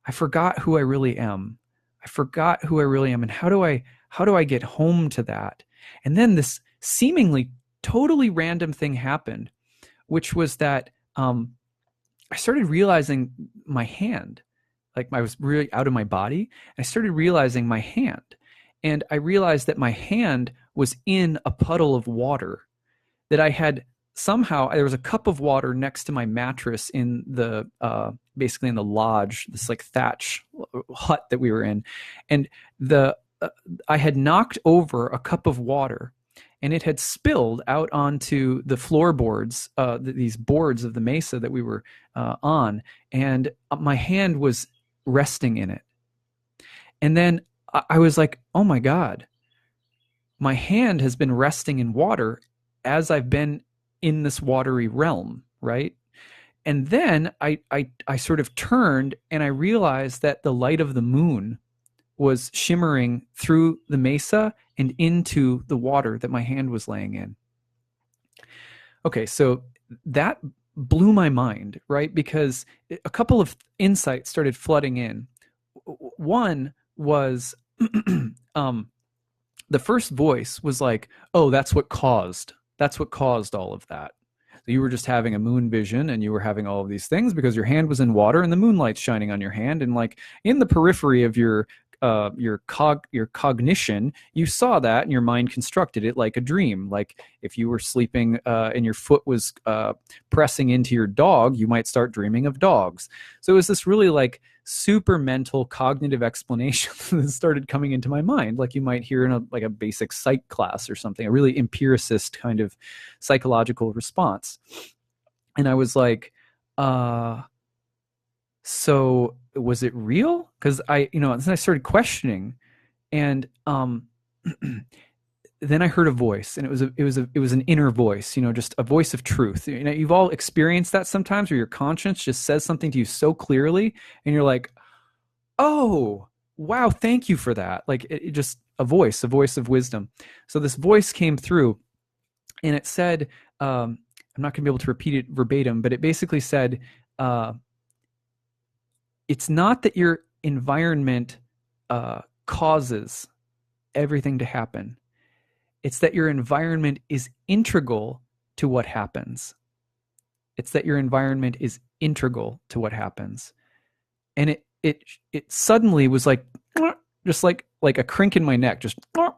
I forgot who I really am. I forgot who I really am. And how do I get home to that? And then this seemingly totally random thing happened, which was that I started realizing my hand, like I was really out of my body. I started realizing my hand. And I realized that my hand was in a puddle of water, that I had somehow, there was a cup of water next to my mattress in the, basically in the lodge, this like thatch hut that we were in. And I had knocked over a cup of water, and it had spilled out onto the floorboards, these boards of the mesa that we were on, and my hand was resting in it. And then I was like, oh my God, my hand has been resting in water as I've been in this watery realm, right? And then I sort of turned, and I realized that the light of the moon was shimmering through the mesa and into the water that my hand was laying in. Okay, so that blew my mind, right? Because a couple of insights started flooding in. One was the first voice was like, oh, that's what caused all of that. So you were just having a moon vision, and you were having all of these things because your hand was in water and the moonlight's shining on your hand, and like in the periphery of your cognition, you saw that and your mind constructed it like a dream. Like if you were sleeping and your foot was pressing into your dog, you might start dreaming of dogs. So it was this really like super mental cognitive explanation that started coming into my mind, like you might hear in a basic psych class or something, a really empiricist kind of psychological response. And I was like, so was it real? Because then I started questioning, and then I heard a voice, and it was an inner voice, just a voice of truth. You've all experienced that sometimes, where your conscience just says something to you so clearly, and you're like, oh, wow, thank you for that. Like it just a voice of wisdom. So this voice came through, and it said, I'm not going to be able to repeat it verbatim, but it basically said, it's not that your environment causes everything to happen. It's that your environment is integral to what happens. It's that your environment is integral to what happens. And it suddenly was like, just like a crink in my neck, just, and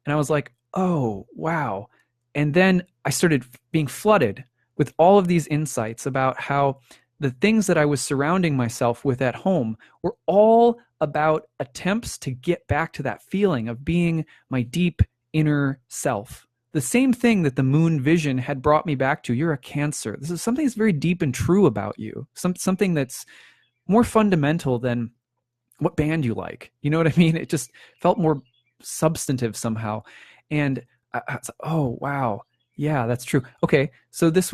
I was like, oh, wow. And then I started being flooded with all of these insights about how the things that I was surrounding myself with at home were all about attempts to get back to that feeling of being my deep inner self. The same thing that the moon vision had brought me back to. You're a Cancer. This is something that's very deep and true about you. Something that's more fundamental than what band you like. You know what I mean? It just felt more substantive somehow. And I was like, oh, wow. Yeah, that's true. Okay, so this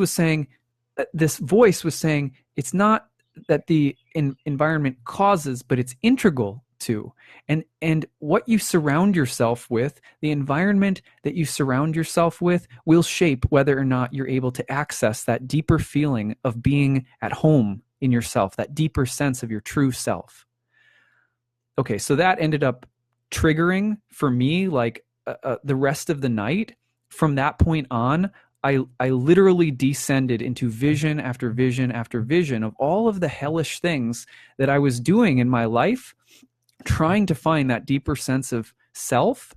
voice was saying, it's not that the environment causes, but it's integral to. And what you surround yourself with, the environment that you surround yourself with, will shape whether or not you're able to access that deeper feeling of being at home in yourself, that deeper sense of your true self. Okay, so that ended up triggering for me like the rest of the night. From that point on, I literally descended into vision after vision after vision of all of the hellish things that I was doing in my life trying to find that deeper sense of self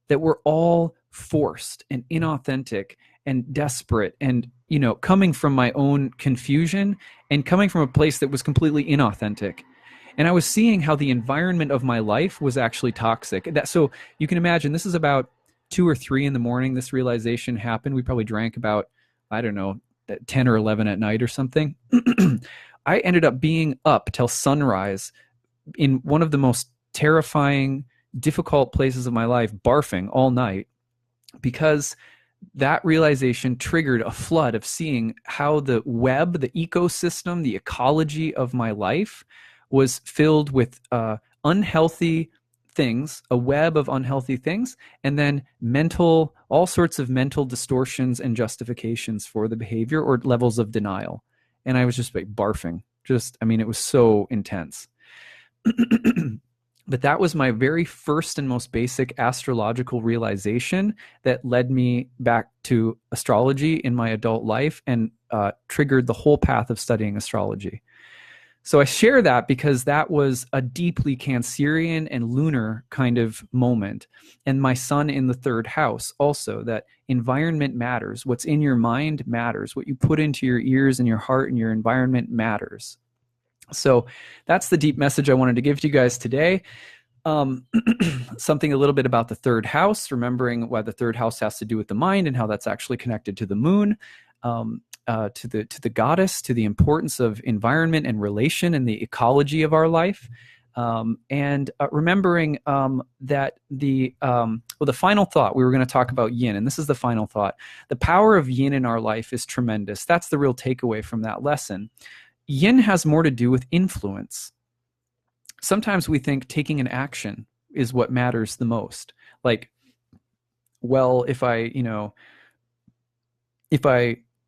that we're all forced and inauthentic and desperate and, coming from my own confusion and coming from a place that was completely inauthentic. And I was seeing how the environment of my life was actually toxic. So you can imagine, this is about 2 or 3 in the morning. This realization happened. We probably drank about, I don't know, 10 or 11 at night or something. I ended up being up till sunrise in one of the most terrifying, difficult places of my life, barfing all night, because that realization triggered a flood of seeing how the web, the ecosystem, the ecology of my life was filled with unhealthy things, a web of unhealthy things, and then all sorts of mental distortions and justifications for the behavior or levels of denial. And I was just like barfing. It was so intense. But that was my very first and most basic astrological realization that led me back to astrology in my adult life and triggered the whole path of studying astrology. So I share that because that was a deeply Cancerian and lunar kind of moment. And my sun in the third house also, that environment matters. What's in your mind matters. What you put into your ears and your heart and your environment matters. So that's the deep message I wanted to give to you guys today. Something a little bit about the third house, remembering why the third house has to do with the mind and how that's actually connected to the moon, to the goddess, to the importance of environment and relation and the ecology of our life. And remembering that the final thought, we were going to talk about yin, and this is the final thought. The power of yin in our life is tremendous. That's the real takeaway from that lesson. Yin has more to do with influence. Sometimes we think taking an action is what matters the most. Like, well, if I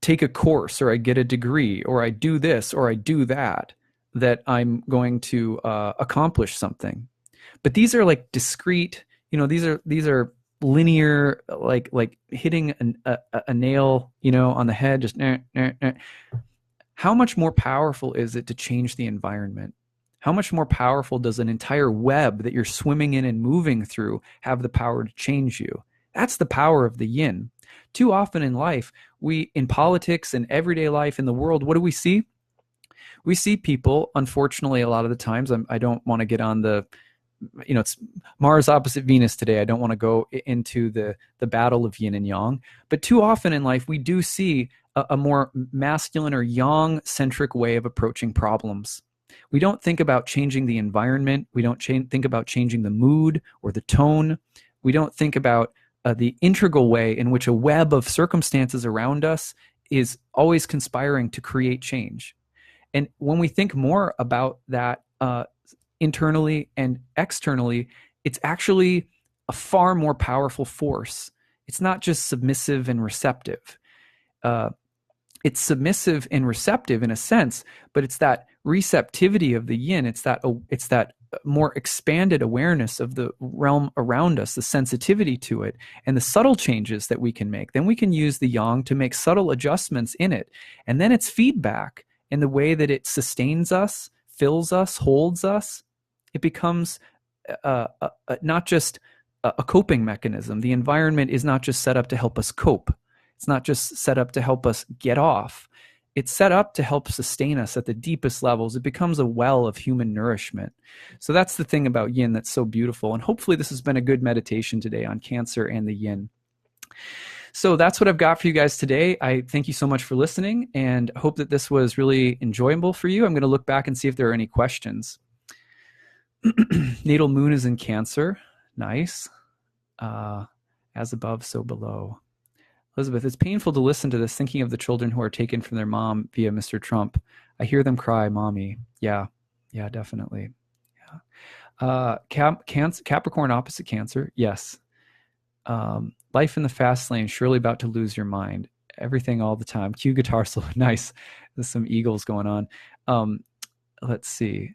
take a course or I get a degree or I do this or I do that, that I'm going to accomplish something. But these are like discrete, these are linear, like hitting a nail, on the head, just How much more powerful is it to change the environment? How much more powerful does an entire web that you're swimming in and moving through have the power to change you? That's the power of the yin. Too often in life, in politics and everyday life in the world, what do we see? We see people, unfortunately, a lot of the times, I don't want to get on it's Mars opposite Venus today. I don't want to go into the battle of yin and yang. But too often in life, we do see a more masculine or yang-centric way of approaching problems. We don't think about changing the environment. We don't think about changing the mood or the tone. We don't think about the integral way in which a web of circumstances around us is always conspiring to create change. And when we think more about that internally and externally, it's actually a far more powerful force. It's not just submissive and receptive. It's submissive and receptive in a sense, but it's that receptivity of the yin. It's that more expanded awareness of the realm around us, the sensitivity to it, and the subtle changes that we can make. Then we can use the yang to make subtle adjustments in it. And then it's feedback in the way that it sustains us, fills us, holds us. It becomes not just a coping mechanism. The environment is not just set up to help us cope. It's not just set up to help us get off. It's set up to help sustain us at the deepest levels. It becomes a well of human nourishment. So that's the thing about yin that's so beautiful. And hopefully this has been a good meditation today on Cancer and the yin. So that's what I've got for you guys today. I thank you so much for listening and hope that this was really enjoyable for you. I'm going to look back and see if there are any questions. Natal moon is in Cancer. Nice. As above, so below. Elizabeth, it's painful to listen to this, thinking of the children who are taken from their mom via Mr. Trump. I hear them cry, mommy. Yeah, definitely. Yeah. Capricorn opposite Cancer. Yes. Life in the fast lane, surely about to lose your mind. Everything all the time. Cue guitar solo. Nice. There's some eagles going on. Let's see.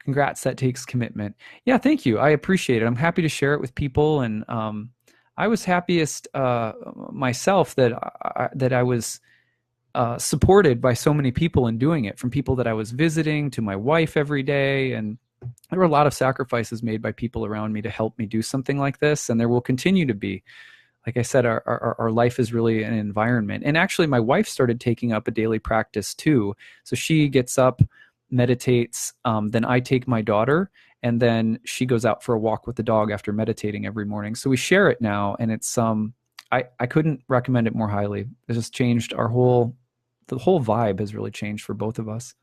Congrats, that takes commitment. Yeah, thank you. I appreciate it. I'm happy to share it with people. And I was happiest myself that I was supported by so many people in doing it, from people that I was visiting to my wife every day. And there were a lot of sacrifices made by people around me to help me do something like this, and there will continue to be. Like I said, our life is really an environment. And actually, my wife started taking up a daily practice too. So she gets up, meditates, then I take my daughter, and then she goes out for a walk with the dog after meditating every morning. So we share it now, and it's I couldn't recommend it more highly. It just changed the whole vibe has really changed for both of us.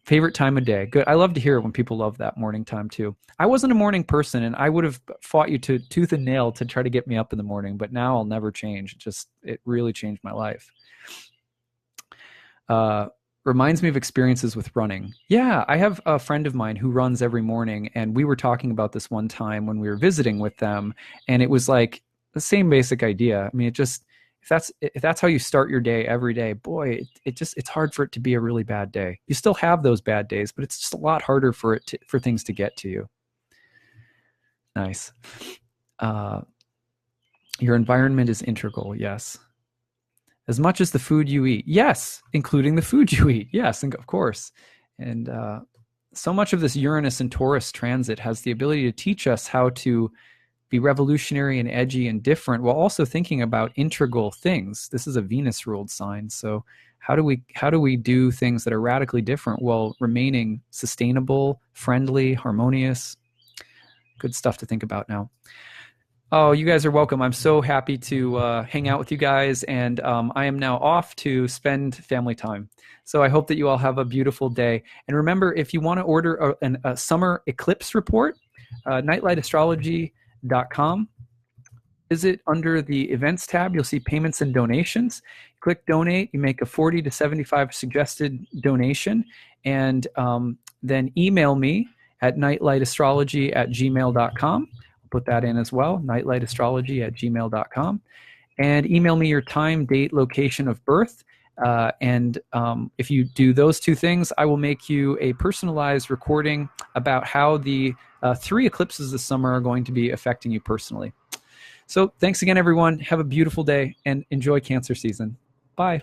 Favorite time of day. Good. I love to hear it when people love that morning time too. I wasn't a morning person, and I would have fought you to tooth and nail to try to get me up in the morning, but now I'll never change. It really changed my life. Reminds me of experiences with running. Yeah, I have a friend of mine who runs every morning, and we were talking about this one time when we were visiting with them, and it was like the same basic idea. I mean, if that's how you start your day every day, boy, it's hard for it to be a really bad day. You still have those bad days, but it's just a lot harder for things to get to you. Nice. Your environment is integral. Yes. As much as the food you eat. Yes, including the food you eat. Yes, and of course. And so much of this Uranus and Taurus transit has the ability to teach us how to be revolutionary and edgy and different while also thinking about integral things. This is a Venus ruled sign. So how do we do things that are radically different while remaining sustainable, friendly, harmonious? Good stuff to think about now. Oh, you guys are welcome. I'm so happy to hang out with you guys, and I am now off to spend family time. So I hope that you all have a beautiful day. And remember, if you want to order a summer eclipse report, nightlightastrology.com. Visit under the events tab. You'll see payments and donations. Click donate. You make a 40 to 75 suggested donation, and then email me at nightlightastrology@gmail.com. I'll put that in as well, nightlightastrology@gmail.com. And email me your time, date, location of birth. And if you do those two things, I will make you a personalized recording about how the 3 eclipses this summer are going to be affecting you personally. So thanks again, everyone. Have a beautiful day and enjoy Cancer season. Bye.